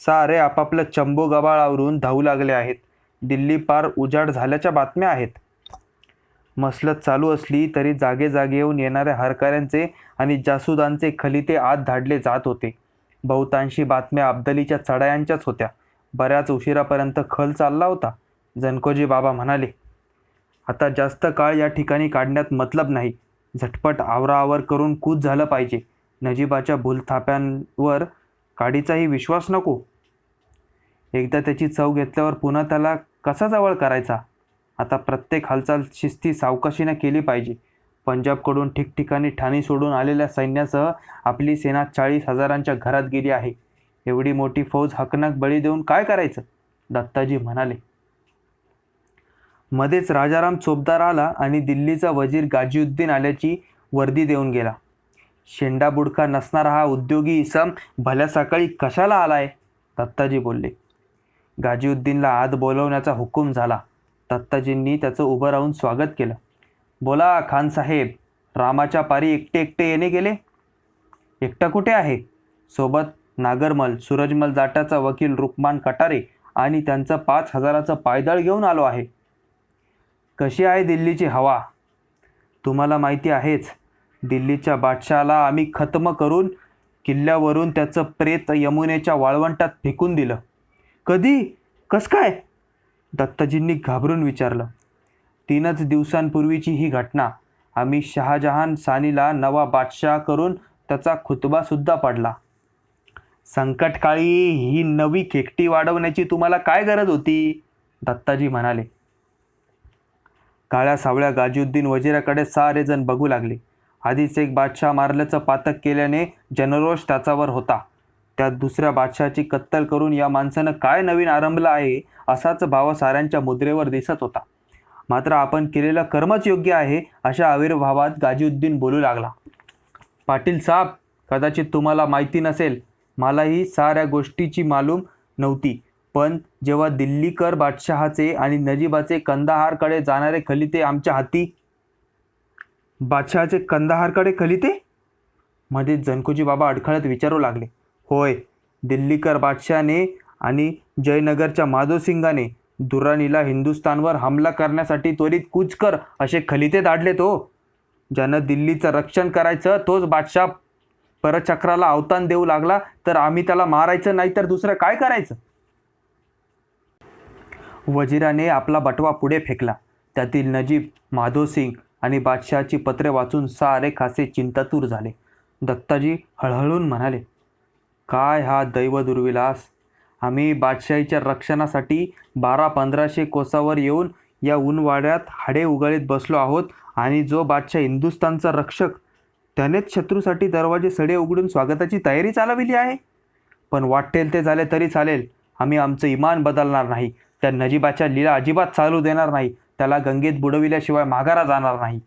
सारे आपापलं चंबो गबाळावरून धावू लागले आहेत. दिल्ली पार उजाड झाल्याच्या बातम्या आहेत. मसलत चालू असली तरी जागे येऊन येणाऱ्या हरकाऱ्यांचे आणि जासुदांचे खलिते आत धाडले जात होते. बहुतांशी बातम्या अब्दालीच्या चढायांच्याच होत्या. बऱ्याच उशिरापर्यंत खल चालला होता. जनकोजी बाबा म्हणाले, आता जास्त काळ या ठिकाणी काढण्यात मतलब नाही. झटपट आवराआवर करून कूच झालं पाहिजे. नजीबाच्या भूलथाप्यांवर काडीचाही विश्वास नको. एकदा त्याची चव घेतल्यावर पुन्हा त्याला कसा जवळ करायचा. आता प्रत्येक हालचाल शिस्ती सावकाशीने केली पाहिजे. पंजाबकडून ठिकठिकाणी ठाणी सोडून आलेल्या सैन्यासह आपली सेना 40,000 घरात गेली आहे. एवढी मोठी फौज हकनाक बळी देऊन काय करायचं, दत्ताजी म्हणाले. मध्येच राजाराम चोपदार आला आणि दिल्लीचा वजीर गाजीउद्दीन आल्याची वर्दी देऊन गेला. शेंडा बुडका नसणारा हा उद्योगी इसम भल्या सकाळी कशाला आलाय, दत्ताजी बोलले. गाजीउद्दीनला आत बोलवण्याचा हुकूम झाला. दत्ताजींनी त्याचं उभं राहून स्वागत केलं. बोला खान साहेब, रामाच्या पारी एकटे येणे गेले. एकटा कुठे आहे? सोबत नागरमल, सूरजमल जाटाचा वकील रुक्मान कटारे आणि त्यांचं 5,000चं पायदळ घेऊन आलो आहे. कशी आहे दिल्लीची हवा? तुम्हाला माहिती आहेच. दिल्लीच्या बादशहाला आम्ही खत्म करून किल्ल्यावरून त्याचं प्रेत यमुनेच्या वाळवंटात फेकून दिलं. कधी? कस काय? दत्ताजींनी घाबरून विचारलं. 3च दिवसांपूर्वीची ही घटना. आम्ही शहाजहान सानीला नवा बादशाह करून त्याचा खुतबासुद्धा पडला. संकटकाळी ही नवी खेकटी वाढवण्याची तुम्हाला काय गरज होती, दत्ताजी म्हणाले. काळ्या सावळ्या गाजीउद्दीन वजिराकडे सारे जण बघू लागले. आधीच एक बादशाह मारल्याचं पातक केल्याने जनरोष त्याच्यावर होता. त्यात दुसऱ्या बादशहाची कत्तल करून या माणसानं काय नवीन आरंभलं आहे असाच भाव साऱ्यांच्या मुद्रेवर दिसत होता. मात्र आपण केलेलं कर्मच योग्य आहे अशा आविर्भावात गाजीउद्दीन बोलू लागला. पाटील साहेब, कदाचित तुम्हाला माहिती नसेल, मलाही साऱ्या गोष्टीची मालूम नव्हती. पण जेव्हा दिल्लीकर बादशहाचे आणि नजीबाचे कंदाहारकडे जाणारे खलिते आमच्या हाती. बादशहाचे कंदाहारकडे खलिते? मध्ये जनकोजी बाबा अडखळत विचारू लागले. होय, दिल्लीकर बादशहाने आणि जयनगरच्या माधोसिंगाने दुर्राणीला हिंदुस्थानवर हमला करण्यासाठी त्वरित कूच कर असे खलिते धाडले. ज्यानं दिल्लीचं रक्षण करायचं तोच बादशाह परचक्राला अवतान देऊ लागला तर आम्ही त्याला मारायचं, नाही तर दुसरं काय करायचं. वजिराने आपला बटवा पुढे फेकला. त्यातील नजीब, माधोसिंग आणि बादशहाची पत्रे वाचून सारे खासे चिंतातूर झाले. दत्ताजी हळहळून म्हणाले, काय हा दैवदुर्विलास. आम्ही बादशाहीच्या रक्षणासाठी 1200-1500 कोसावर येऊन या ऊनवाड्यात हाडे उगाळीत बसलो आहोत आणि जो बादशाह हिंदुस्थानचा रक्षक त्यानेच शत्रूसाठी दरवाजे सडे उघडून स्वागताची तयारी चालविली आहे. पण वाटेल ते झाले तरी चालेल, आम्ही आमचं इमान बदलणार नाही. त्या नजीबाच्या लीला अजिबात चालू देणार नाही. त्याला गंगेत बुडविल्याशिवाय माघारा जाणार नाही.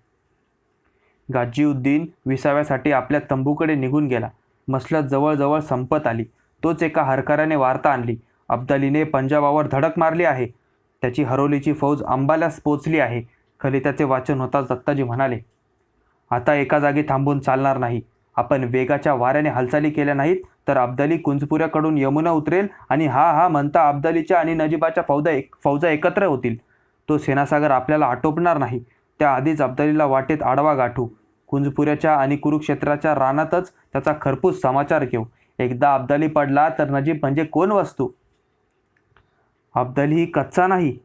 गाजीउद्दीन विसाव्यासाठी आपल्या तंबूकडे निघून गेला. मसलत जवळजवळ संपत आली. तोच एका हरकाराने वार्ता आणली. अब्दालीने पंजाबावर धडक मारली आहे. त्याची हरोलीची फौज अंबाल्यास पोचली आहे. खलित्याचे वाचन होताच दत्ताजी म्हणाले, आता एका जागी थांबून चालणार नाही. आपण वेगाच्या वाऱ्याने हालचाली केल्या नाहीत तर अब्दाली कुंजपुऱ्याकडून यमुना उतरेल आणि हा म्हणता अब्दालीच्या आणि नजीबाच्या फौजा एकत्र होतील. तो सेनासागर आपल्याला आटोपणार नाही. त्याआधीच अब्दालीला वाटेत आडवा गाठू. कुंजपुऱ्याच्या आणि कुरुक्षेत्राच्या रानातच त्याचा खरपूस समाचार घेऊ. एकदा अब्दाली पडला तर नजीब म्हणजे कोण वस्तू. अब्दाली ही कच्चा नाही.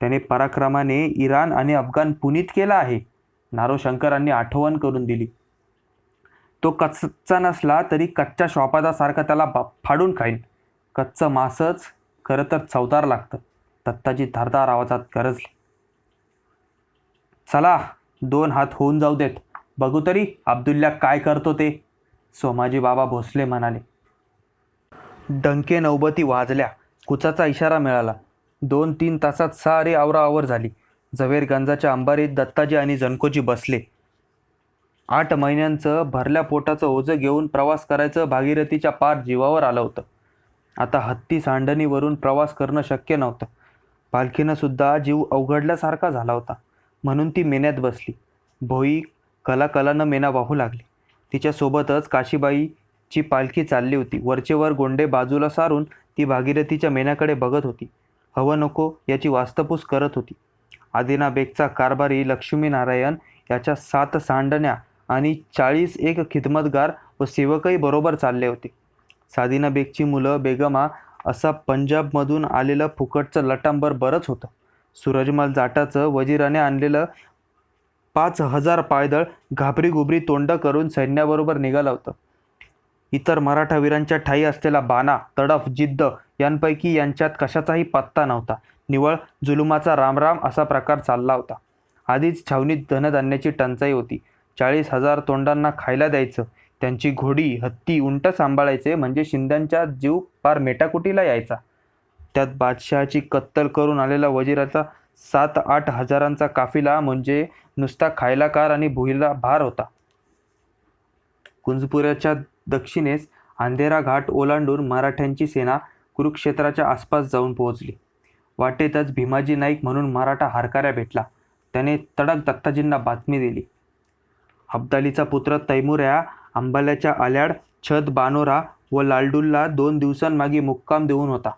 त्याने पराक्रमाने इराण आणि अफगाण पुनीत केला आहे, नारोशंकरांनी आठवण करून दिली. तो कच्चा नसला तरी कच्च्या श्वापादासारखा त्याला फाडून खाईन. कच्चं मांसच खरं तर चवदार लागतं, दत्ताजी धारदार आवाजात गरजले. चला, 2 हात होऊन जाऊ देत, बघू तरी अब्दुल्ला काय करतो ते, सोमाजी बाबा भोसले म्हणाले. डंके नौबती वाजल्या. कुचाचा इशारा मिळाला. 2-3 तासात सारी आवराआवर झाली. झवेरगंजाच्या अंबारीत दत्ताजी आणि जनकोजी बसले. 8 महिन्यांचं भरल्या पोटाचं ओझं घेऊन प्रवास करायचं भागीरथीच्या पार जीवावर आलं होतं. आता हत्ती सांडणीवरून प्रवास करणं शक्य नव्हतं. पालखीनं सुद्धा जीव अवघडल्यासारखा झाला होता, म्हणून ती मेन्यात बसली. भोई कलाकलानं मेना वाहू लागली. तिच्यासोबतच काशीबाईची पालखी चालली होती. वरचेवर गोंडे बाजूला सारून ती भागीरथीच्या मेन्याकडे बघत होती. हवं नको याची वास्तपूस करत होती. आदिना बेगचा कारभारी लक्ष्मीनारायण याच्या 7 सांडण्या आणि 40 खिदमतगार व सेवकही बरोबर चालले होते. सादिना बेगची मुलं बेगमा असा पंजाबमधून आलेलं फुकटचं लटांबर बरंच होतं. सूरजमल जाटाचं वजिराने आणलेलं 5,000 पायदळ घाबरीगुबरी तोंड करून सैन्याबरोबर निघालं होतं. इतर मराठा वीरांच्या ठायी असलेला बाणा, तडफ, जिद्द यांपैकी यांच्यात कशाचाही पत्ता नव्हता. निव्वळ जुलुमाचा रामराम असा प्रकार चालला होता. आधीच छावणीत धनधान्याची टंचाई होती. 40,000 तोंडांना खायला द्यायचं, त्यांची घोडी, हत्ती, उंट सांभाळायचे म्हणजे शिंद्यांचा जीव पार मेटाकुटीला यायचा. त्यात बादशहाची कत्तल करून आलेला वजिराचा 7-8 हजारांचा काफिला म्हणजे नुसता खायलाकार आणि भुईला भार होता. कुंजपुराच्या दक्षिणेस अंधेरा घाट ओलांडून मराठ्यांची सेना कुरुक्षेत्राच्या आसपास जाऊन पोहोचली. वाटेतच भीमाजी नाईक म्हणून मराठा हरकाऱ्या भेटला. त्याने तडक दत्ताजींना बातमी दिली. अब्दालीचा पुत्र तैमुऱ्या अंबाल्याच्या आल्याड, छद, बानोरा व लालडूलला 2 दिवसांमागे मुक्काम देऊन होता.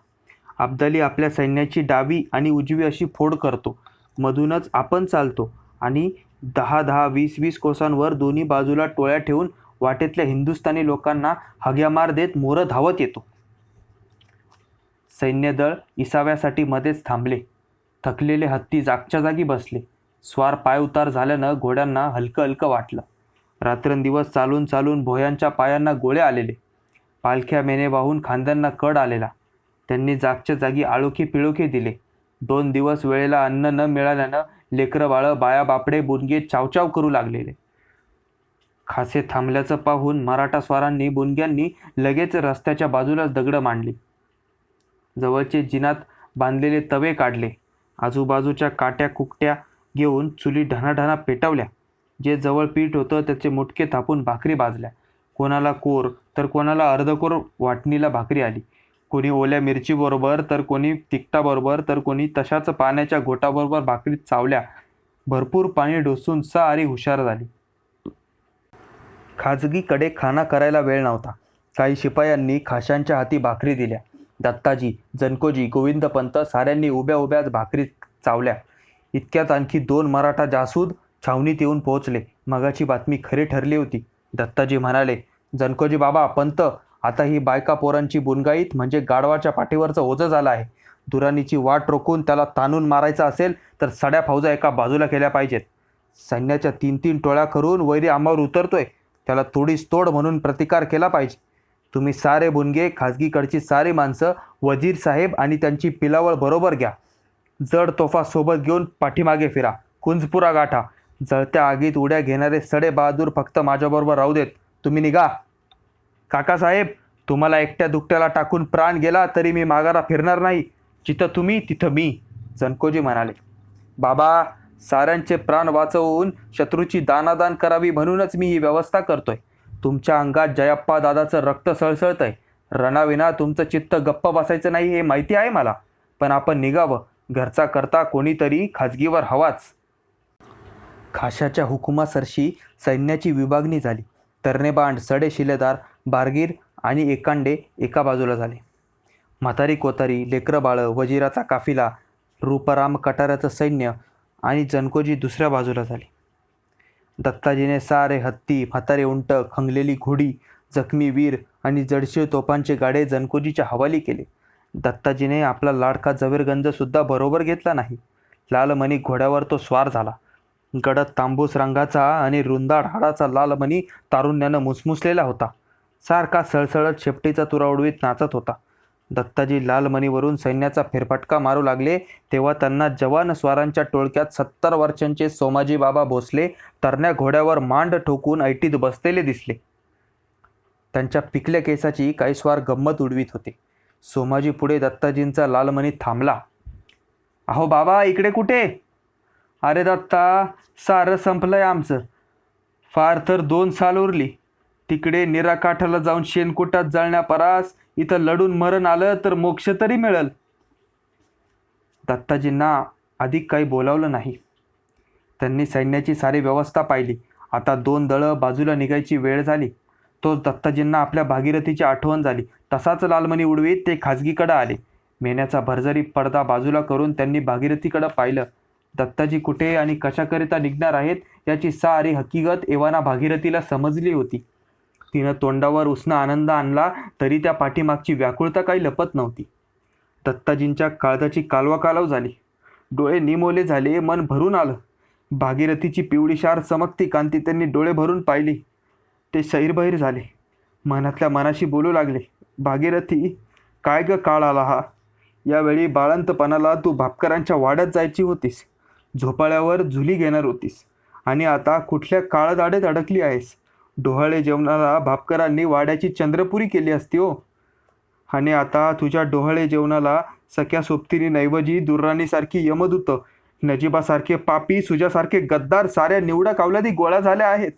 अब्दाली आपल्या सैन्याची डावी आणि उजवी अशी फोड करतो. मधूनच आपण चालतो आणि 10-10, 20-20 कोसांवर दोन्ही बाजूला टोळ्या ठेवून वाटेतल्या हिंदुस्थानी लोकांना हग्यामार देत मोरं धावत येतो. सैन्यदळ इसाव्यासाठी मध्येच थांबले. थकलेले हत्ती जागच्या जागी बसले. स्वार पायउतार झाल्यानं घोड्यांना हलकं हलकं वाटलं. रात्रंदिवस चालून चालून भोयांच्या पायांना गोळे आलेले. पालख्या मेने वाहून खांद्यांना कड आलेला. त्यांनी जागच्या जागी आळोखी पिळोखे दिले. 2 दिवस वेळेला अन्न न मिळाल्यानं लेकरं बाळं, बाया बापडे, बुनगे चावचाव करू लागलेले. खासे थांबल्याचं पाहून मराठा स्वारांनी, बुनग्यांनी लगेच रस्त्याच्या बाजूलाच दगडं मांडली. जवळचे जिनात बांधलेले तवे काढले. आजूबाजूच्या काट्या कुकट्या घेऊन चुली ढणाढणा पेटवल्या. जे जवळ पीठ होतं त्याचे मुटके थापून भाकरी भाजल्या. कोणाला कोर तर कोणाला अर्धकोर वाटणीला भाकरी आली. कोणी ओल्या मिरचीबरोबर तर कोणी तिखटाबरोबर तर कोणी तशाच पाण्याच्या घोटाबरोबर भाकरी चावल्या. भरपूर पाणी डोसून सारी हुशार झाली. खाजगीकडे खाना करायला वेळ नव्हता. काही शिपायांनी खाशांच्या हाती भाकरी दिल्या. दत्ताजी, जनकोजी, गोविंदपंत साऱ्यांनी उभ्या उभ्याच भाकरी चावल्या. इतक्यात आणखी 2 मराठा जासूद छावणीत येऊन पोहोचले. मगाची बातमी खरी ठरली होती. दत्ताजी म्हणाले, जनकोजी बाबा, पंत, आता ही बायका पोरांची बुनगाईत म्हणजे गाढवाच्या पाठीवरचं ओझं झालं आहे. दुराणीची वाट रोखून त्याला ताणून मारायचं असेल तर सड्या फौजा एका बाजूला केल्या पाहिजेत. सैन्याच्या 3-3 टोळ्या करून वैरी आम्हावर उतरतोय, त्याला तोडीस तोड म्हणून प्रतिकार केला पाहिजे. तुम्ही सारे बुनगे, खाजगीकडची सारी माणसं, वजीर साहेब आणि त्यांची पिलावळ बरोबर घ्या. जड तोफा सोबत घेऊन पाठीमागे फिरा. कुंजपुरा गाठा. जळत्या आगीत उड्या घेणारे सडे बहादूर फक्त माझ्याबरोबर राहू देत. तुम्ही निघा. काकासाहेब, तुम्हाला एकट्या दुकट्याला टाकून प्राण गेला तरी मी माघारा फिरणार नाही. जिथं तुम्ही तिथं मी, जनकोजी म्हणाले. बाबा, साऱ्यांचे प्राण वाचवून शत्रूची दानादान करावी म्हणूनच मी ही व्यवस्था करतोय. तुमच्या अंगात जयाप्पा दादाचं रक्त सळसळतंय. रणाविना तुमचं चित्त गप्प बसायचं नाही हे माहिती आहे मला, पण आपण निघावं. घरचा करता कोणीतरी खाजगीवर हवाच. खाशाच्या हुकुमासरशी सैन्याची विभागणी झाली. तरणेबांड, सडे शिलेदार, बारगीर आणि एकांडे एका बाजूला झाले. म्हातारी कोतारी, लेकरं बाळं, वजिराचा काफिला, रूपराम कटाऱ्याचं सैन्य आणि जनकोजी दुसऱ्या बाजूला झाले. दत्ताजीने सारे हत्ती, म्हातारे उंट, खंगलेली घोडी, जखमी वीर आणि जडशीळ तोफांचे गाडे जनकोजीच्या हवाली केले. दत्ताजीने आपला लाडका झवेरगंजसुद्धा बरोबर घेतला नाही. लालमणी घोड्यावर तो स्वार झाला. गडद तांबूस रंगाचा आणि रुंदाड हाडाचा लालमणी तारुण्यानं मुसमुसलेला होता. सारखा सळसळत शेपटीचा तुरा उडवीत नाचत होता. दत्ताजी लालमणीवरून सैन्याचा फेरफटका मारू लागले तेव्हा त्यांना जवान स्वारांच्या टोळक्यात 70 वर्षांचे सोमाजी बाबा भोसले तरण्या घोड्यावर मांड ठोकून ऐटीत बसलेले दिसले. त्यांच्या पिकल्या केसाची काही स्वार गंमत उडवीत होते. सोमाजी पुढे दत्ताजींचा लालमणी थांबला. अहो बाबा, इकडे कुठे? अरे दत्ता, सारं संपलंय आमचं. फार तर 2 साल उरली. तिकडे निराकाठाला जाऊन शेणकुटात जळण्यापरास इथं लढून मरण आलं तर मोक्ष तरी मिळेल. दत्ताजींना अधिक काही बोलावलं नाही. त्यांनी सैन्याची सारी व्यवस्था पाहिली. आता 2 दळं बाजूला निघायची वेळ झाली. तोच दत्ताजींना आपल्या भागीरथीची आठवण झाली. तसाच लालमणी उडवीत ते खाजगीकडे आले. मेण्याचा भरजरी पडदा बाजूला करून त्यांनी भागीरथीकडे पाहिलं. दत्ताजी कुठे आणि कशाकरिता निघणार आहेत याची सारी हकीकत एव्हाना भागीरथीला समजली होती. तिनं तोंडावर उसना आनंद आणला तरी त्या पाठीमागची व्याकुळता काही लपत नव्हती. दत्ताजींच्या काळजाची कालवाकालव झाली. डोळे निमोले झाले, मन भरून आलं. भागीरथीची पिवळीशार चमकती कांती त्यांनी डोळे भरून पाहिली. ते शैरबैर झाले. मनातल्या मनाशी बोलू लागले, भागीरथी, काय ग काळ आला हा. यावेळी बाळंतपणाला तू भापकरांच्या वाड्यात जायची होतीस, झोपाळ्यावर झुली घेणार होतीस, आणि आता कुठल्या काळदाडेत अडकली आहेस. डोहाळे जेवणाला भापकरांनी वाड्याची चंद्रपुरी केली असती हो. आणि आता तुझ्या डोहाळे जेवणाला सख्या सोबतीने नैवजी दुर्राणीसारखी यमदूत, नजीबासारखे पापी, सुजासारखे गद्दार, साऱ्या निवडा कावलादी गोळा झाल्या आहेत.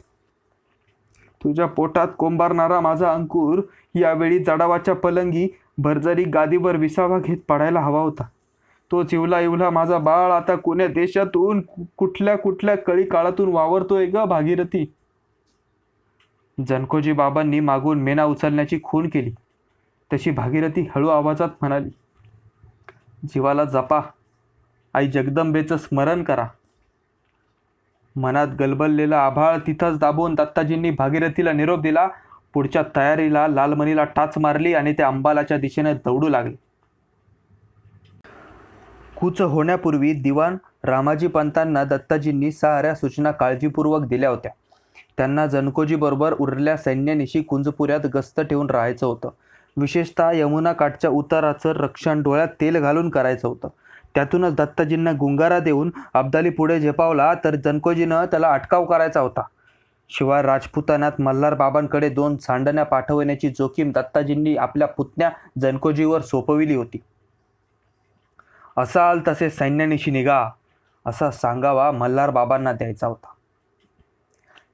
तुझ्या पोटात कोंबारणारा माझा अंकुर यावेळी जडावाच्या पलंगी भरजरी गादीवर विसावा घेत पडायला हवा होता. तो चिवला इवला माझा बाळ आता कोण्या देशातून कुठल्या कुठल्या कळी काळातून वावरतोय ग भागीरथी. जनकोजी बाबांनी मागून मेना उचलण्याची खूण केली तशी भागीरथी हळू आवाजात म्हणाली, जीवाला जपा, आई जगदंबेचं स्मरण करा. मनात गलबललेला आभाळ तिथंच दाबून दत्ताजींनी भागीरथीला निरोप दिला. पुढच्या तयारीला लालमणीला टाच मारली आणि ते अंबालाच्या दिशेने दौडू लागले. कूच होण्यापूर्वी दिवाण रामाजी पंतांना दत्ताजींनी साऱ्या सूचना काळजीपूर्वक दिल्या होत्या. त्यांना जनकोजीबरोबर उरल्या सैन्यानिशी कुंजपुऱ्यात गस्त ठेवून राहायचं होतं. विशेषतः यमुना काठच्या उताराचं रक्षण डोळ्यात तेल घालून करायचं होतं. त्यातूनच दत्ताजींना गुंगारा देऊन अब्दाली पुढे झेपावला तर जनकोजीनं त्याला अटकाव करायचा होता. शिवाय राजपुतानात मल्हार बाबांकडे 2 सांडण्या पाठवण्याची जोखीम दत्ताजींनी आपल्या पुतण्या जनकोजीवर सोपविली होती. असाल तसे सैन्यानिशी निघा असा सांगावा मल्हार बाबांना द्यायचा होता.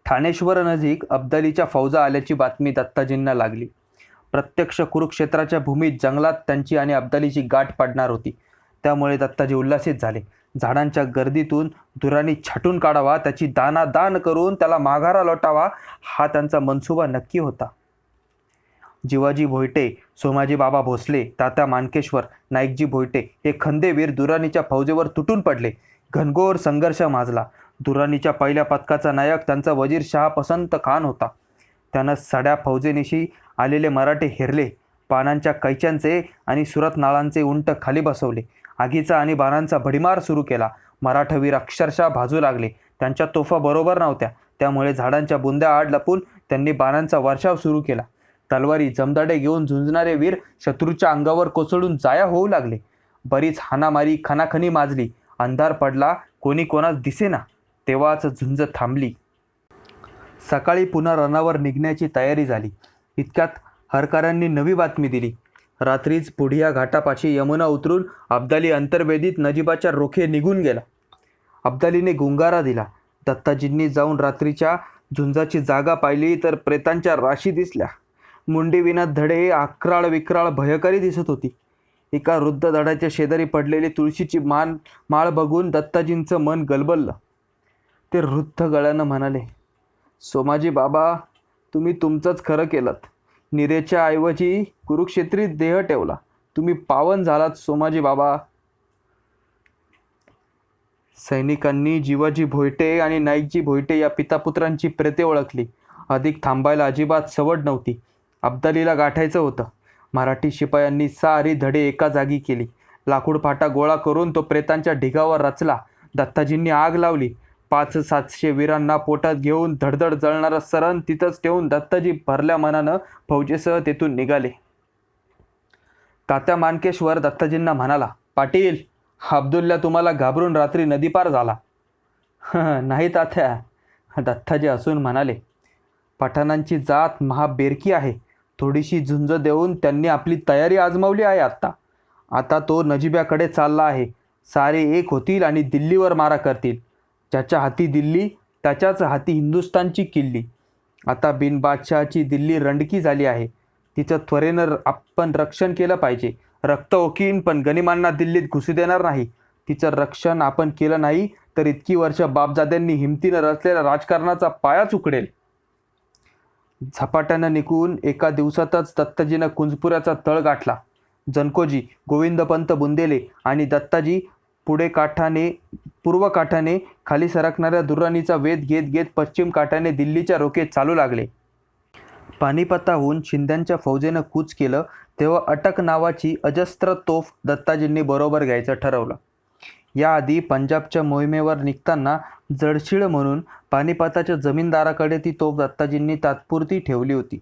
ठाणेश्वर नजीक अब्दालीच्या फौजा आल्याची बातमी दत्ताजींना लागली. प्रत्यक्ष कुरुक्षेत्राच्या भूमीत जंगलात त्यांची आणि अब्दालीची गाठ पडणार होती. त्यामुळे दत्ताजी उल्हासित झाले. झाडांच्या गर्दीतून दुराणी छाटून काढावा, त्याची दानादान करून त्याला माघारा लोटावा, हा त्यांचा मनसुबा नक्की होता. जीवाजी भोयटे, सोमाजी बाबा भोसले, तात्या मानकेश्वर, नाईकजी भोयटे हे खंदेवीर दुराणीच्या फौजेवर तुटून पडले. घनघोर संघर्ष माजला. दुराणीच्या पहिल्या पथकाचा नायक त्यांचा वजीर शाह पसंत खान होता. त्यानं सड्या फौजेनिशी आलेले मराठे हेरले. पानांच्या कैच्यांचे आणि सुरत नाळांचे उंट खाली बसवले. आगीचा आणि बाणांचा भडीमार सुरू केला. मराठवीर अक्षरशः भाजू लागले. त्यांच्या तोफा बरोबर नव्हत्या, त्यामुळे झाडांच्या बुंद्या आड लपून त्यांनी बाणांचा वर्षाव सुरू केला. तलवारी जमदाडे घेऊन झुंजणारे वीर शत्रूच्या अंगावर कोसळून जाया होऊ लागले. बरीच हाणामारी खणाखणी माजली. अंधार पडला, कोणी कोणास दिसेना. तेव्हाच झुंज थांबली. सकाळी पुन्हा रणावर निघण्याची तयारी झाली. इतक्यात हरकारांनी नवी बातमी दिली. रात्रीच पुढिया घाटापाशी यमुना उतरून अब्दाली अंतर्वेदीत नजीबाच्या रोखे निघून गेला. अब्दालीने गुंगारा दिला. दत्ताजींनी जाऊन रात्रीच्या झुंजाची जागा पाहिली तर प्रेतांच्या राशी दिसल्या. मुंडीविना धडे अकराळ विक्राळ भयकारी दिसत होती. एका वृद्ध धडाच्या शेजारी पडलेली तुळशीची माळ बघून दत्ताजींचं मन गलबललं. ते वृद्ध गळ्यानं म्हणाले, सोमाजी बाबा, तुम्ही तुमचंच खरं केलं. निरेच्या ऐवजी कुरुक्षेत्री देह ठेवला. तुम्ही पावन झालात सोमाजी बाबा. सैनिकांनी जीवाजी भोयटे आणि नाईकजी भोयटे या पितापुत्रांची प्रेते ओळखली. अधिक थांबायला अजिबात सवड नव्हती. अब्दालीला गाठायचं होतं. मराठी शिपायांनी सारी धडे एका जागी केली. लाकूड फाटा गोळा करून तो प्रेतांच्या ढिगावर रचला. दत्ताजींनी आग लावली. 500-700 वीरांना पोटात घेऊन धडधड जळणारं सरण तिथंच ठेवून दत्ताजी भरल्या मनानं फौजेसह तेथून निघाले. तात्या मानकेश्वर दत्ताजींना म्हणाला, पाटील, अब्दुल्ला तुम्हाला घाबरून रात्री नदीपार झाला. नाही तात्या, दत्ताजी हसून म्हणाले, पठाणांची जात महाबेरकी आहे. थोडीशी झुंज देऊन त्यांनी आपली तयारी आजमावली आहे. आता तो नजिब्याकडे चालला आहे. सारे एक होतील आणि दिल्लीवर मारा करतील. ज्याच्या हाती दिल्ली त्याच्याच हाती हिंदुस्थानची किल्ली. आता बिनबादशहाची दिल्ली रंडकी झाली आहे. तिचं त्वरेनं आपण रक्षण केलं पाहिजे. रक्त ओकीन पण गनिमांना दिल्लीत घुसू देणार नाही. तिचं रक्षण आपण केलं नाही तर इतकी वर्ष बापजाद्यांनी हिमतीनं रचलेल्या राजकारणाचा पायाच उखडेल. झपाट्यानं निघून एका दिवसातच दत्ताजीनं कुंजपुऱ्याचा तळ गाठला. जनकोजी, गोविंदपंत बुंदेले आणि दत्ताजी पूर्व काठाने खाली सरकणाऱ्या दुर्राणीचा वेध घेत घेत पश्चिम काठाने दिल्लीच्या रोखे चालू लागले. पानिपताहून शिंद्यांच्या फौजेनं कूच केलं तेव्हा अटक नावाची अजस्त्र तोफ दत्ताजींनी बरोबर घ्यायचं ठरवलं. याआधी पंजाबच्या मोहिमेवर निघताना जडशीळ म्हणून पानिपताच्या जमीनदाराकडे ती तोफ दत्ताजींनी तात्पुरती ठेवली होती.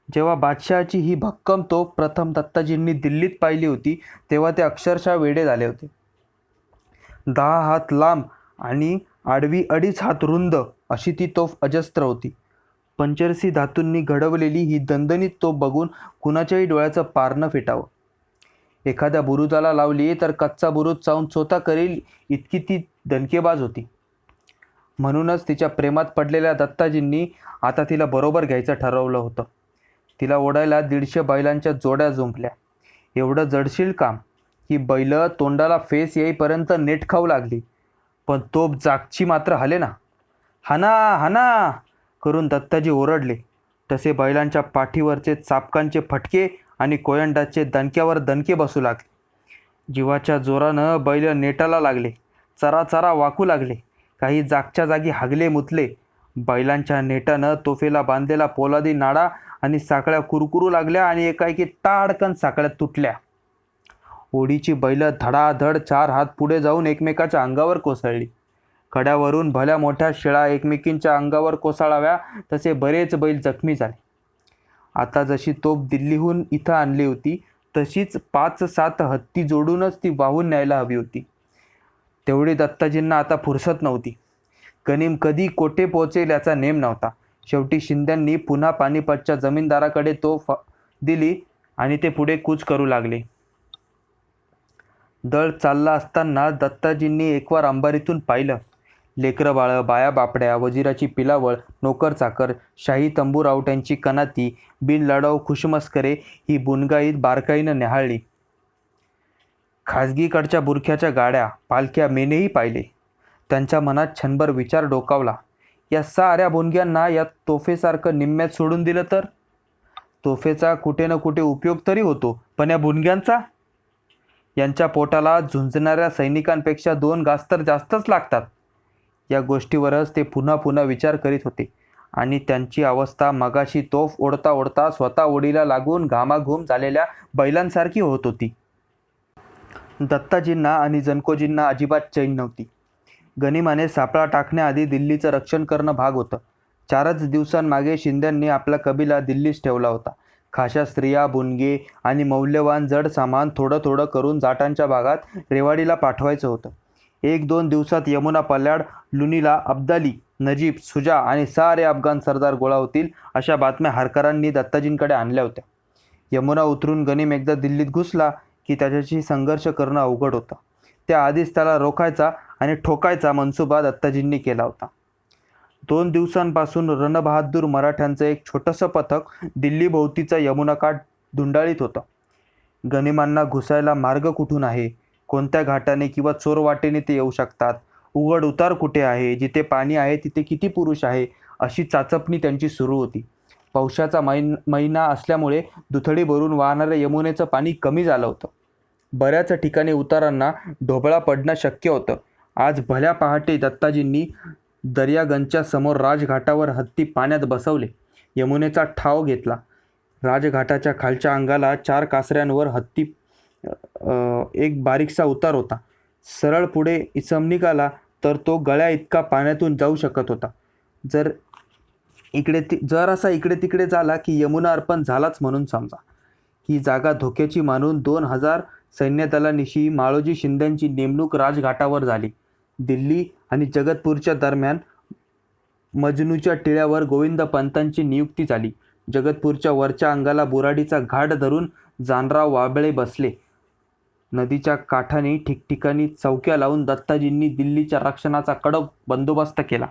जेव्हा बादशहाची ही भक्कम तोफ प्रथम दत्ताजींनी दिल्लीत पाहिली होती तेव्हा ते अक्षरशः वेडे झाले होते. 10 हात लांब आणि आडवी 2.5 हात रुंद अशी ती तोफ अजस्त्र होती. पंचरसी धातूंनी घडवलेली ही दणदणीत तोफ बघून कुणाच्याही डोळ्याचं पारणं फिटावं. एखाद्या बुरुजाला लावली तर कच्चा बुरुज चावून चोथा करेल इतकी ती दणकेबाज होती. म्हणूनच तिच्या प्रेमात पडलेल्या दत्ताजींनी आता तिला बरोबर घ्यायचं ठरवलं होतं. तिला ओढायला 150 बैलांच्या जोड्या जुंपल्या. एवढं जडशील काम की बैल तोंडाला फेस येईपर्यंत नेट खाऊ लागली, पण तोफ जागची मात्र हलेना. हाना हाना करून दत्ताजी ओरडले तसे बैलांच्या पाठीवरचे चापकांचे फटके आणि कोयंडाचे दणक्यावर दणके बसू लागले. जीवाच्या जोरानं बैल नेटाला लागले, चराचरा वाकू लागले, काही जागच्या जागी हागले मुतले. बैलांच्या नेटानं तोफेला बांधलेला पोलादी नाडा आणि साकळ्या कुरकुरू लागल्या आणि एकाएकी ताडकन साकळ्या तुटल्या. ओढीची बैल धडाधड 4 हात पुढे जाऊन एकमेकाच्या अंगावर कोसळली. कड्यावरून भल्या मोठ्या शिळा एकमेकींच्या अंगावर कोसळाव्या तसे बरेच बैल जखमी झाले. आता जशी तोफ दिल्लीहून इथं आणली होती तशीच 5-7 हत्ती जोडूनच ती वाहून न्यायला हवी होती. तेवढी दत्ताजींना आता फुरसत नव्हती. गनिम कधी कोठे पोहोचेल याचा नेम नव्हता. शेवटी शिंद्यांनी पुन्हा पानिपतच्या जमीनदाराकडे तोफ दिली आणि ते पुढे कूच करू लागले. दळ चालला असताना दत्ताजींनी एकवार अंबारीतून पाहिलं. लेकरं बाळं, बाया बापड्या, वजिराची पिलावळ, नोकर चाकर, शाही तंबूरावट्यांची कनाती, बिनलढाऊ खुशमस्करे ही बुनगाईत बारकाईनं न्याहाळली. खाजगीकडच्या बुरख्याच्या गाड्या, पालख्या मेनेही पाहिले. त्यांच्या मनात क्षणभर विचार डोकावला, या साऱ्या बुनग्यांना या तोफेसारखं निम्म्यात सोडून दिलं तर? तोफेचा कुठे ना कुठे उपयोग तरी होतो, पण या बुनग्यांचा? यांच्या पोटाला झुंजणाऱ्या सैनिकांपेक्षा 2 घास तर जास्तच लागतात. या गोष्टीवरच ते पुन्हा पुन्हा विचार करीत होते आणि त्यांची अवस्था मगाशी तोफ ओढता ओढता स्वतः ओढीला लागून घामाघूम झालेल्या बैलांसारखी होत होती. दत्ताजींना आणि जनकोजींना अजिबात चैन नव्हती. गनिमाने सापळा टाकण्याआधी दिल्लीचं रक्षण करणं भाग होतं. 4च दिवसांमागे शिंद्यांनी आपला कबिला दिल्लीस ठेवला होता. खाशा स्त्रिया, बुनगे आणि मौल्यवान जड सामान थोडं थोडं करून जाटांच्या भागात रेवाडीला पाठवायचं होतं. 1-2 दिवसात यमुना पल्याड, लुनीला अब्दाली, नजीब, सुजा आणि सारे अफगाण सरदार गोळा होतील अशा बातम्या हरकरांनी दत्ताजींकडे आणल्या होत्या. यमुना उतरून गनिम एकदा दिल्लीत घुसला की त्याच्याशी संघर्ष करणं अवघड होतं. त्याआधीच त्याला रोखायचा आणि ठोकायचा मनसुबा दत्ताजींनी केला होता. 2 दिवसांपासून रणबहादूर मराठ्यांचं एक छोटंसं पथक दिल्लीभोवतीचा यमुनाकाठ धुंडाळीत होतं. गनिमांना घुसायला मार्ग कुठून आहे, कोणत्या घाटाने किंवा चोरवाटेने ते येऊ शकतात, उघड उतार कुठे आहे, जिथे पाणी आहे तिथे किती पुरुष आहे, अशी चाचपणी त्यांची सुरू होती. पौषाचा महिना असल्यामुळे दुथडी भरून वाहणाऱ्या यमुनेचं पाणी कमी झालं होतं. बऱ्याच ठिकाणी उतारांना ढोबळा पडणं शक्य होतं. आज भल्या पहाटे दत्ताजींनी दर्यागंजच्या समोर राजघाटावर हत्ती पाण्यात बसवले. यमुनेचा ठाव घेतला. राजघाटाच्या खालच्या अंगाला 4 कासऱ्यांवर हत्ती एक बारीकसा उतार होता. सरळ पुढे इसम निघाला तर तो गळ्या इतका पाण्यातून जाऊ शकत होता. जर असा इकडे तिकडे झाला की यमुना अर्पण झालाच म्हणून समजा. ही जागा धोक्याची मानून 2000 सैन्यदलानिशी माळोजी शिंद्यांची नेमणूक राजघाटावर झाली. दिल्ली आणि जगतपूरच्या दरम्यान मजनूच्या टिळ्यावर गोविंदपंतांची नियुक्ती झाली. जगतपूरच्या वरच्या अंगाला बुराडीचा घाट धरून जानराव वाबळे बसले. नदीच्या काठाने ठिकठिकाणी चौक्या लावून दत्ताजींनी दिल्लीच्या रक्षणाचा कडक बंदोबस्त केला.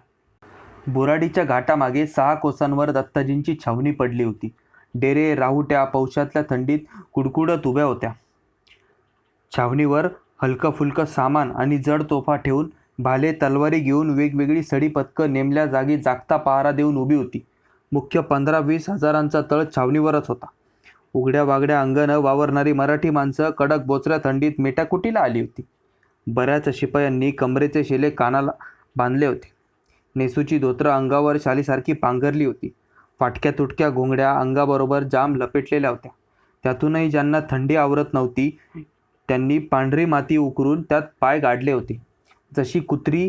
बुराडीच्या घाटामागे 6 कोसांवर दत्ताजींची छावणी पडली होती. डेरे राहुट्या पौषातल्या थंडीत कुडकुडत उभ्या होत्या. छावणीवर हलकं फुलकं सामान आणि जड तोफा ठेवून भाले तलवारी घेऊन वेगवेगळी सडी पथकं नेमल्या जागी जागता पहारा देऊन उभी होती. मुख्य 15-20 हजारांचा तळ छावणीवरच होता. उघड्या वागड्या अंगानं वावरणारी मराठी माणसं कडक बोचऱ्या थंडीत मेटाकुटीला आली होती. बऱ्याच शिपायांनी कमरेचे शेले कानाला बांधले होते. नेसूची धोतरं अंगावर शालीसारखी पांघरली होती. फाटक्या तुटक्या घोंगड्या अंगाबरोबर जाम लपेटलेल्या होत्या. त्यातूनही ज्यांना थंडी आवरत नव्हती त्यांनी पांढरी माती उकरून त्यात पाय गाडले होते. जशी कुत्री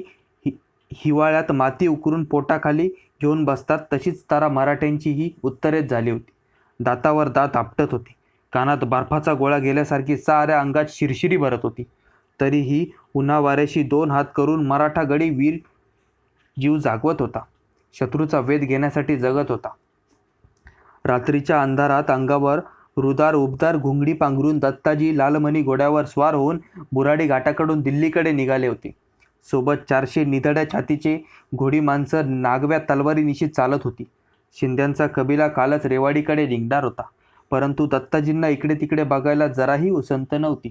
हिवाळ्यात माती उकरून पोटाखाली घेऊन बसतात तशीच तारा मराठ्यांचीही उत्तरेत झाली होती. दातावर दात आपटत होते. कानात बर्फाचा गोळा गेल्यासारखी साऱ्या अंगात शिरशिरी भरत होती. तरीही उन्हावाऱ्याशी 2 हात करून मराठा गडी वीर जीव जागवत होता. शत्रूचा वेध घेण्यासाठी जगत होता. रात्रीच्या अंधारात अंगावर रुदार उबदार घुंगडी पांघरून दत्ताजी लालमणी घोड्यावर स्वार होऊन बुराडी घाटाकडून दिल्लीकडे निघाले होते. सोबत 400 निधड्या छातीचे घोडी माणसं नागव्या तलवारीनिशी चालत होती. शिंद्यांचा कबिला कालच रेवाडीकडे निघणार होता, परंतु दत्ताजींना इकडे तिकडे बघायला जराही उसंत नव्हती.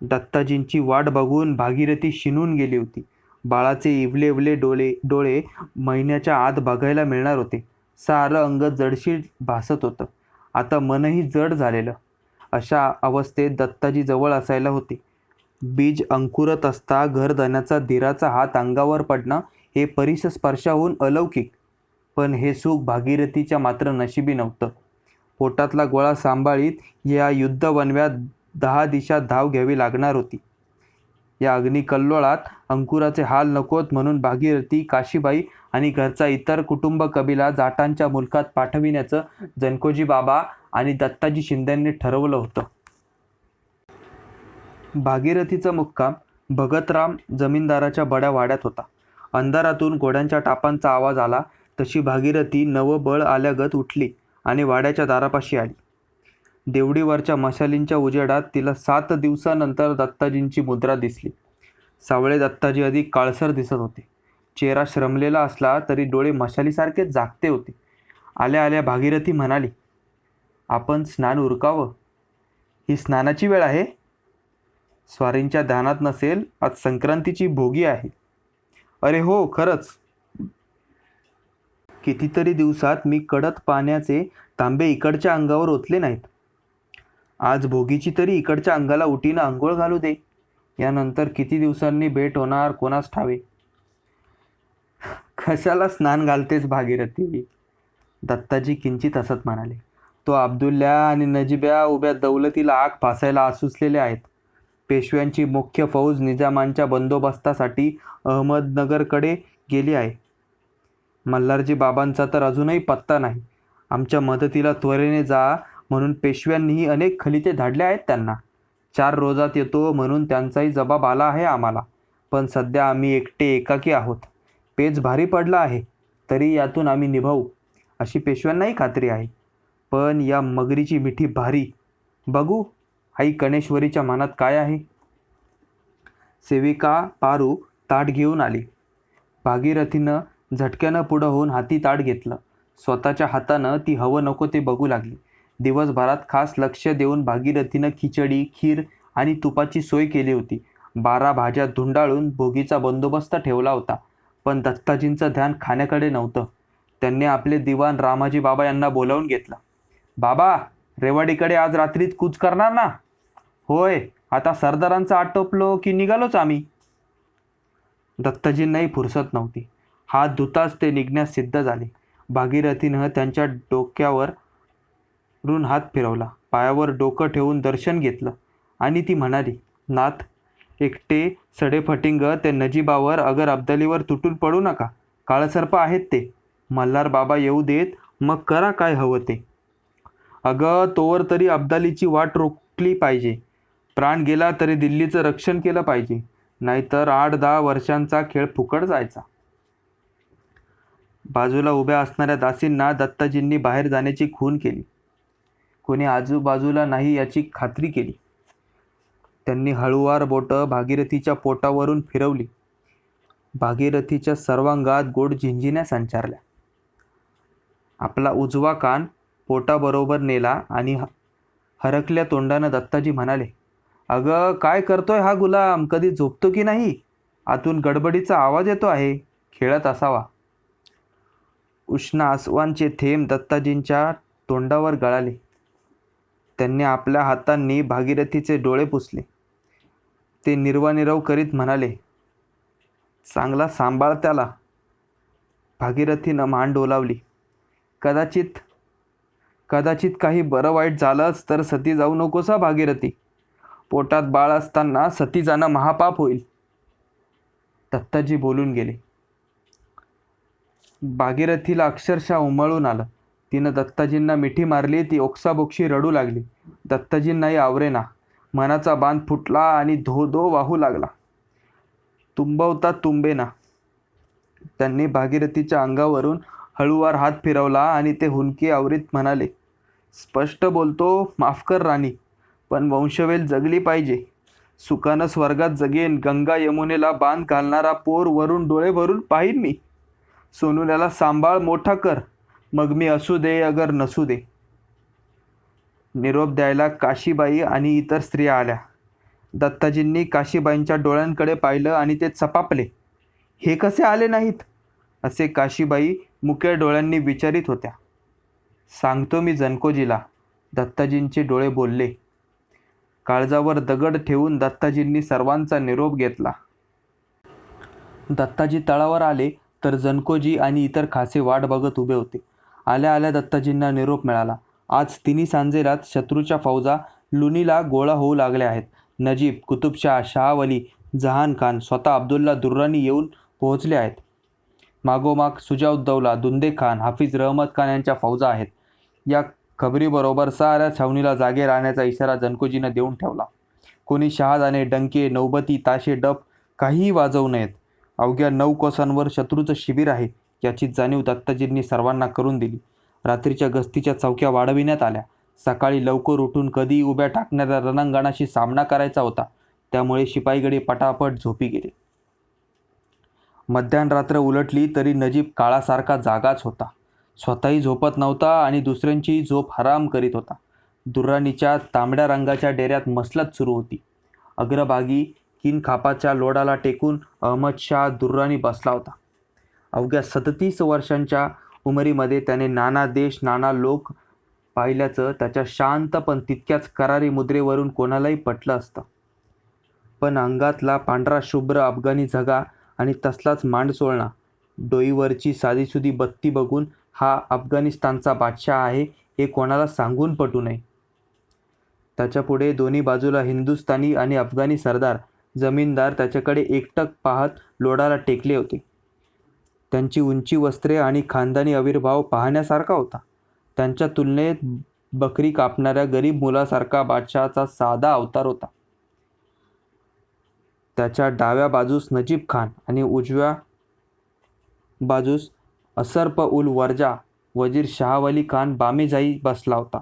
दत्ताजींची वाट बघून भागीरथी शिनून गेली होती. बाळाचे इवले इवले डोळे महिन्याच्या आत बघायला मिळणार होते. सारं अंग जडशीर भासत होतं. आता मनही जड झालेलं. अशा अवस्थेत दत्ताजी जवळ असायला होते. बीज अंकुरत असता घरधनाचा धीराचा हात अंगावर पडणं हे परिसस्पर्शाहून अलौकिक. पण हे सुख भागीरथीच्या मात्र नशिबी नव्हतं. पोटातला गोळा सांभाळीत या युद्धवनव्यात 10 दिशा धाव घ्यावी लागणार होती. या अग्निकल्लोळात अंकुराचे हाल नकोत म्हणून भागीरथी, काशीबाई आणि घरचा इतर कुटुंब कबिला जाटांच्या मुलखात पाठविण्याचं जनकोजी बाबा आणि दत्ताजी शिंद्यांनी ठरवलं होतं. भागीरथीचा मुक्काम भगतराम जमीनदाराच्या बड्या वाड्यात होता. अंधारातून घोड्यांच्या टापांचा आवाज आला तशी भागीरथी नवबळ आल्यागत उठली आणि वाड्याच्या दारापाशी आली. देवडीवरच्या मशालींच्या उजेडात तिला 7 दिवसानंतर दत्ताजींची मुद्रा दिसली. सावळे दत्ताजी अधिक काळसर दिसत होते. चेहरा श्रमलेला असला तरी डोळे मशालीसारखेच जागते होते. आल्या आल्या भागीरथी म्हणाली, आपण स्नान उरकावं. ही स्नानाची वेळ आहे. स्वारींच्या ध्यानात नसेल, आज संक्रांतीची भोगी आहे. अरे हो, खरंच. कितीतरी दिवसात मी कडक पाण्याचे तांबे इकडच्या अंगावर ओतले नाहीत. आज भोगीची तरी इकडच्या अंगाला उटीनं आंघोळ घालू दे. यानंतर किती दिवसांनी भेट होणार कोणास ठावे. कशाला स्नान घालतेस भागीरथी? दत्ताजी किंचित हसत म्हणाले. तो अब्दुल्ल्या आणि नजीब्या उभ्या दौलतीला आग फासायला आसुसलेले आहेत. पेशव्यांची मुख्य फौज निजामांच्या बंदोबस्तासाठी अहमदनगरकडे गेली आहे. मल्हारजी बाबांचा तर अजूनही पत्ता नाही. आमच्या मदतीला त्वरेने जा म्हणून पेशव्यांनीही अनेक खलिते धाडले आहेत त्यांना. 4 रोजात येतो म्हणून त्यांचाही जबाब आला आहे आम्हाला. पण सध्या आम्ही एकटे एकाकी आहोत. पेच भारी पडला आहे, तरी यातून आम्ही निभावू अशी पेशव्यांनाही खात्री आहे. पण या मगरीची मिठी भारी. बघू आई कणेश्वरीच्या मनात काय आहे. सेविका पारू ताट घेऊन आली. भागीरथीनं झटक्यानं पुढं होऊन हाती ताट घेतलं. स्वतःच्या हातानं ती हवं नको ते बघू लागली. दिवसभरात खास लक्ष देऊन भागीरथीनं खिचडी, खीर आणि तुपाची सोय केली होती. 12 भाज्या धुंडाळून भोगीचा बंदोबस्त ठेवला होता. पण दत्ताजींचं ध्यान खाण्याकडे नव्हतं. त्यांनी आपले दिवाण रामाजी बाबा यांना बोलावून घेतलं. बाबा, रेवाडीकडे आज रात्रीत कूच करणार ना? होय, आता सरदारांचं आटोपलो की निघालोच आम्ही. दत्ताजींनाही फुरसत नव्हती. हात धुताच ते निघण्यास सिद्ध झाले. भागीरथीनं त्यांच्या डोक्यावर हात फिरवला, पायावर डोकं ठेवून दर्शन घेतलं आणि ती म्हणाली, नाथ, एकटे सडेफटिंग ते नजीबावर अगर अब्दालीवर तुटून पडू नका. काळसर्प आहेत ते. मल्हार बाबा येऊ देत, मग करा काय हवं ते. अगं, तोवर तरी अब्दालीची वाट रोखली पाहिजे. प्राण गेला तरी दिल्लीचं रक्षण केलं पाहिजे, नाहीतर 8-10 वर्षांचा खेळ फुकट जायचा. बाजूला उभ्या असणाऱ्या दासींना दत्ताजींनी बाहेर जाण्याची खूण केली. कोणी आजूबाजूला नाही याची खात्री केली. त्यांनी हळुवार बोटं भागीरथीच्या पोटावरून फिरवली. भागीरथीच्या सर्वांगात गोड झिंझिण्या संचारल्या. आपला उजवा कान पोटाबरोबर नेला आणि हरकल्या तोंडानं दत्ताजी म्हणाले, अगं काय करतोय हा गुलाम, कधी झोपतो की नाही? आतून गडबडीचा आवाज येतो आहे. खेळत असावा. उष्ण आसवांचे थेंब दत्ताजींच्या तोंडावर गळाले. त्यांनी आपल्या हातांनी भागीरथीचे डोळे पुसले. ते निर्वानिरव करीत म्हणाले, चांगला सांभाळ त्याला. भागीरथीनं मान डोलावली. कदाचित कदाचित काही बरं वाईट झालंच तर सती जाऊ नकोसा भागीरथी. पोटात बाळ असताना सती जाणं महापाप होईल. दत्ताजी बोलून गेले. भागीरथीला अक्षरशः उमळून आलं. तिनं दत्ताजींना मिठी मारली. ती ओक्साबोक्शी रडू लागली. दत्ताजींनाही आवरेना. मनाचा बांध फुटला आणि धो धो वाहू लागला. तुंबवता तुंबेना. त्यांनी भागीरथीच्या अंगावरून हळूवार हात फिरवला आणि ते हुंदके आवरीत म्हणाले, स्पष्ट बोलतो, माफ कर राणी, पण वंशवेल जगली पाहिजे. सुखानं स्वर्गात जगेन. गंगा यमुनेला बांध घालणारा पोर वरून डोळे भरून पाहीन मी. सोनुल्याला सांभाळ, मोठा कर, मग मी असू दे अगर नसू दे. निरोप द्यायला काशीबाई आणि इतर स्त्रिया आल्या. दत्ताजींनी काशीबाईंच्या डोळ्यांकडे पाहिलं आणि ते चपापले. हे कसे आले नाहीत? असे काशीबाई मुक्या डोळ्यांनी विचारित होत्या. सांगतो मी जनकोजीला, दत्ताजींचे डोळे बोलले. काळजावर दगड ठेवून दत्ताजींनी सर्वांचा निरोप घेतला. दत्ताजी तळावर आले तर जनकोजी आणि इतर खासे वाट बघत उभे होते. आल्या आल्या दत्ताजींना निरोप मिळाला. आज तिन्ही सांजेरात शत्रूच्या फौजा लुनीला गोळा होऊ लागल्या आहेत. नजीब, कुतुबशाह, शहावली, जहान खान, स्वतः अब्दुल्ला दुर्रानी येऊन पोहोचले आहेत. मागोमाग सुजाउद्दौला, दुंदे खान, हाफिज रहमत खान यांच्या फौजा आहेत. या खबरीबरोबर साऱ्या छावणीला जागे राहण्याचा इशारा जनकोजीनं देऊन ठेवला. कोणी शहादाने, डंके, नौबती, ताशे, डप काहीही वाजवू नयेत. अवघ्या 9 कोसांवर शत्रूचं शिबिर आहे याची जाणीव दत्ताजींनी सर्वांना करून दिली. रात्रीच्या गस्तीच्या चौक्या वाढविण्यात आल्या. सकाळी लवकर उठून कधीही उभ्या टाकणाऱ्या रणांगणाशी सामना करायचा होता. त्यामुळे शिपाईगडे पटापट झोपी गेले. मध्यानरात्र उलटली तरी नजीब काळासारखा जागाच होता. स्वतःही झोपत नव्हता आणि दुसऱ्यांचीही झोप हराम करीत होता. दुर्राणीच्या तांबड्या रंगाच्या डेऱ्यात मसलत सुरू होती. अग्रभागी किनखापाच्या लोडाला टेकून अहमदशाह दुर्राणी बसला होता. अवघ्या 37 वर्षांच्या उमरीमध्ये त्याने नाना देश, नाना लोक पाहिल्याचं त्याच्या शांत पण तितक्याच करारी मुद्रेवरून कोणालाही पटलं असतं. पण अंगातला पांढरा शुभ्र अफगाणी झगा आणि तसलाच मांडसोळणा, डोईवरची साधीसुधी बत्ती बघून हा अफगाणिस्तानचा बादशाह आहे हे कोणाला सांगून पटू नये. त्याच्यापुढे दोन्ही बाजूला हिंदुस्थानी आणि अफगाणी सरदार, जमीनदार त्याच्याकडे एकटक पाहत लोडाला टेकले होते. त्यांची उंची, वस्त्रे आणि खानदानी आविर्भाव पाहण्यासारखा होता. त्यांच्या तुलनेत बकरी कापणाऱ्या गरीब मुलासारखा बादशहाचा साधा अवतार होता. त्याच्या डाव्या बाजूस नजीब खान आणि उजव्या बाजूस असरप उल वर्जा वजीर शहावली खान बामेजाई बसला होता.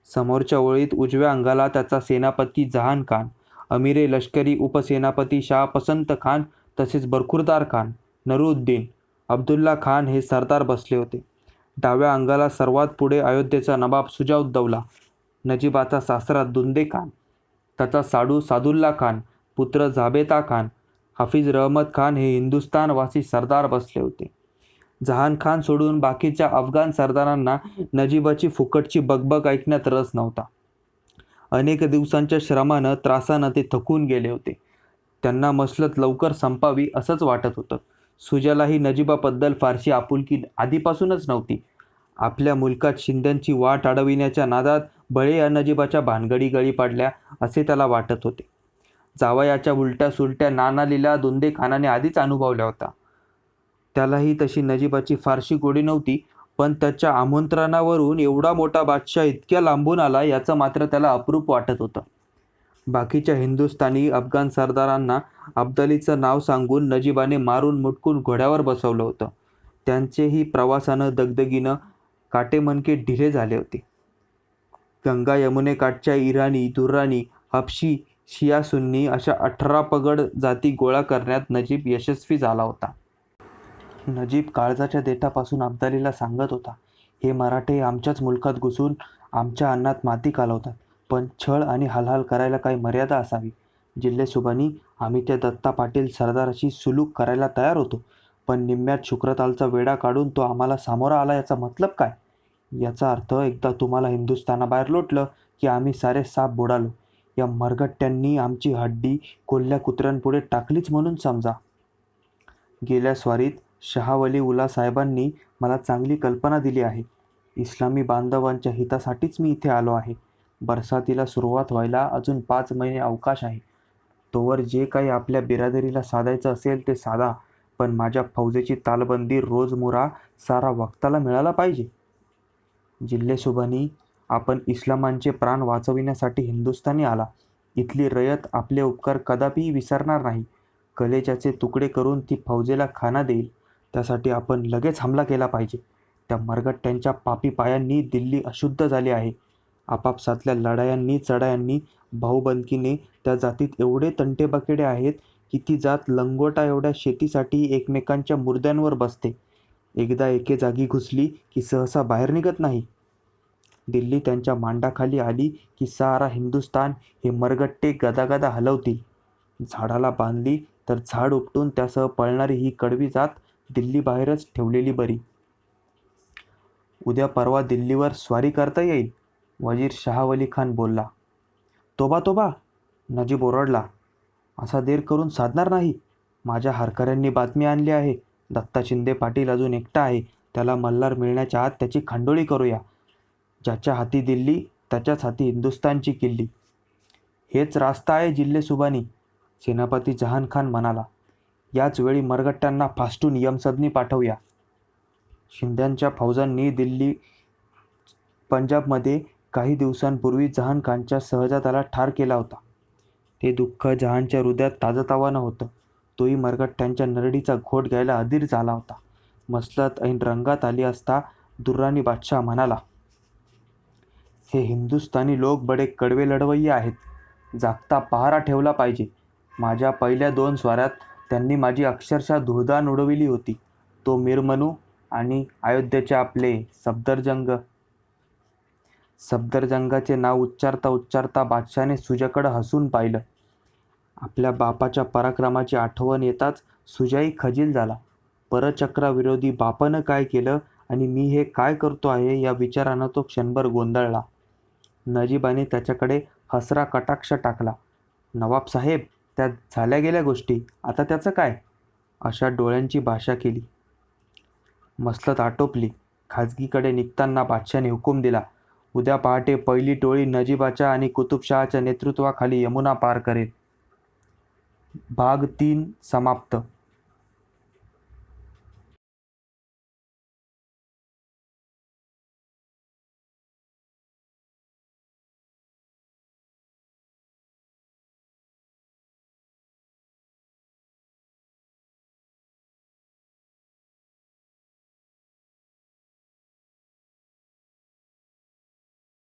समोरच्या ओळीत उजव्या अंगाला त्याचा सेनापती जहान खान, अमीरे लष्करी उपसेनापती शाह पसंत खान तसेच बरखुरदार खान, नरुद्दीन, अब्दुल्ला खान हे सरदार बसले होते. डाव्या अंगाला सर्वात पुढे अयोध्येचा नवाब सुजाउद्दौला, नजीबाचा सासरा दुंदे खान, त्याचा साडू सादुल्ला खान, पुत्र झाबेता खान, हाफिज रहमत खान हे हिंदुस्थानवासी सरदार बसले होते. जहान खान सोडून बाकीच्या अफगाण सरदारांना नजीबाची फुकटची बकबक ऐकण्यात रस नव्हता. अनेक दिवसांच्या श्रमानं, त्रासानं ते थकून गेले होते. त्यांना मसलत लवकर संपावी असंच वाटत होतं. सुजालाही नजीबाबद्दल फारशी आपुलकी आधीपासूनच नव्हती. आपल्या मुलकात शिंद्यांची वाट अडविण्याच्या नादात बळे या नजीबाच्या भानगडी गळी पडल्या असे त्याला वाटत होते. जावयाच्या उलट्या सुलट्या नाना लीला दुंदे खानाने आधीच अनुभवल्या होता. त्यालाही तशी नजीबाची फारशी गोडी नव्हती, पण त्याच्या आमंत्रणावरून एवढा मोठा बादशाह इतक्या लांबून आला याचं मात्र त्याला अप्रूप वाटत होतं. बाकीच्या हिंदुस्थानी अफगाण सरदारांना अब्दालीचं नाव सांगून नजीबाने मारून मुटकून घोड्यावर बसवलं होतं. त्यांचेही प्रवासानं, दगदगीनं काटेमनके ढिले झाले होते. गंगा यमुनेकाठच्या इराणी, दुर्राणी, हबशी, शिया सुन्नी अशा 18 पगड जाती गोळा करण्यात नजीब यशस्वी झाला होता. नजीब काळजाच्या देठापासून अब्दालीला सांगत होता, हे मराठे आमच्याच मुलकात घुसून आमच्या अन्नात माती कालवतात, पण छळ आणि हालहाल करायला काही मर्यादा असावी. जिल्हेसुबांनी आम्ही त्या दत्ता पाटील सरदाराशी सुलूक करायला तयार होतो, पण निम्म्यात शुक्रतालचा वेढा काढून तो आम्हाला सामोरा आला याचा मतलब काय? याचा अर्थ एकदा तुम्हाला हिंदुस्थानाबाहेर लोटलं की आम्ही सारे साप बुडालो. या मरगट्ट्यांनी आमची हड्डी कोल्ह्या कुत्र्यांपुढे टाकलीच म्हणून समजा. गेल्या स्वारीत शहावली उल्ला साहेबांनी मला चांगली कल्पना दिली आहे. इस्लामी बांधवांच्या हितासाठीच मी इथे आलो आहे. बरसातीला सुरुवात व्हायला अजून 5 महिने अवकाश आहे. तोवर जे काही आपल्या बिरादरीला साधायचं असेल ते साधा, पण माझ्या फौजेची तालबंदी रोजमुरा सारा वक्ताला मिळाला पाहिजे. जिल्हेसुबांनी, आपण इस्लामांचे प्राण वाचविण्यासाठी हिंदुस्थानी आला. इथली रयत आपले उपकार कदापि विसरणार नाही. कलेजाचे तुकडे करून ती फौजेला खाना देईल. त्यासाठी आपण लगेच हमला केला पाहिजे. त्या मरगट्ट्यांच्या पापी पायांनी दिल्ली अशुद्ध झाली आहे. आपापसातल्या लढायांनी चढायांनी भाऊबंदकीने त्या जातीत एवढे तंटेबकेडे आहेत की ती जात लंगोटा एवढ्या शेतीसाठी एकमेकांच्या मुर्द्यांवर बसते. एकदा एके जागी घुसली की सहसा बाहेर निघत नाही. दिल्ली त्यांच्या मांडाखाली आली की सारा हिंदुस्थान हे मरगट्टे गदागदा हलवतील. झाडाला बांधली तर झाड उपटून त्यासह पळणारी ही कडवी जात दिल्लीबाहेरच ठेवलेली बरी. उद्या परवा दिल्लीवर स्वारी करता येईल, वजीर शहावली खान बोलला. तोबा तोबा, नजीब ओरडला. असा देर करून साधणार नाही. माझ्या हरकऱ्यांनी बातमी आणली आहे. दत्ता शिंदे पाटील अजून एकटा आहे. त्याला मल्हार मिळण्याच्या आत त्याची खांडोळी करूया. ज्याच्या हाती दिल्ली त्याच्याच हाती हिंदुस्थानची किल्ली. हेच रास्ता आहे जिल्हेसुबानी, सेनापती जहान खान म्हणाला. याच वेळी मरगट्ट्यांना फासटून यमसदनी पाठवूया. शिंद्यांच्या फौजांनी दिल्ली पंजाबमध्ये काही दिवसांपूर्वी जहान खानच्या सहजादाला ठार केला होता. ते दुःख जहानच्या हृदयात ताजंतवानं होतं. तोही मरगट्ट्यांच्या नरडीचा घोट घ्यायला अधीर झाला होता. मसलत ऐन रंगात आली असता दुर्राणी बादशाह म्हणाला, हे हिंदुस्थानी लोक बडे कडवे लढवय्ये आहेत. जागता पहारा ठेवला पाहिजे. माझ्या पहिल्या 2 स्वाऱ्यात त्यांनी माझी अक्षरशः धुळदाण उडविली होती. तो मीरमनू आणि अयोध्येचे आपले सफदरजंगाचे नाव उच्चारता उच्चारता बादशाने सुजाकडे हसून पाहिलं. आपल्या बापाच्या पराक्रमाची आठवण येताच सुजाही खजील झाला. परचक्राविरोधी बापानं काय केलं आणि मी हे काय करतो आहे या विचारानं तो क्षणभर गोंधळला. नजीबाने त्याच्याकडे हसरा कटाक्ष टाकला. नवाबसाहेब, त्या झाल्या गेल्या गोष्टी, आता त्याचं काय? अशा डोळ्यांची भाषा केली. मसलत आटोपली. खाजगीकडे निघताना बादशाने हुकूम दिला, उद्या पहाटे पहिली टोळी नजीबाच्या आणि कुतुबशहाच्या नेतृत्वाखाली यमुना पार करेल. भाग 3 समाप्त.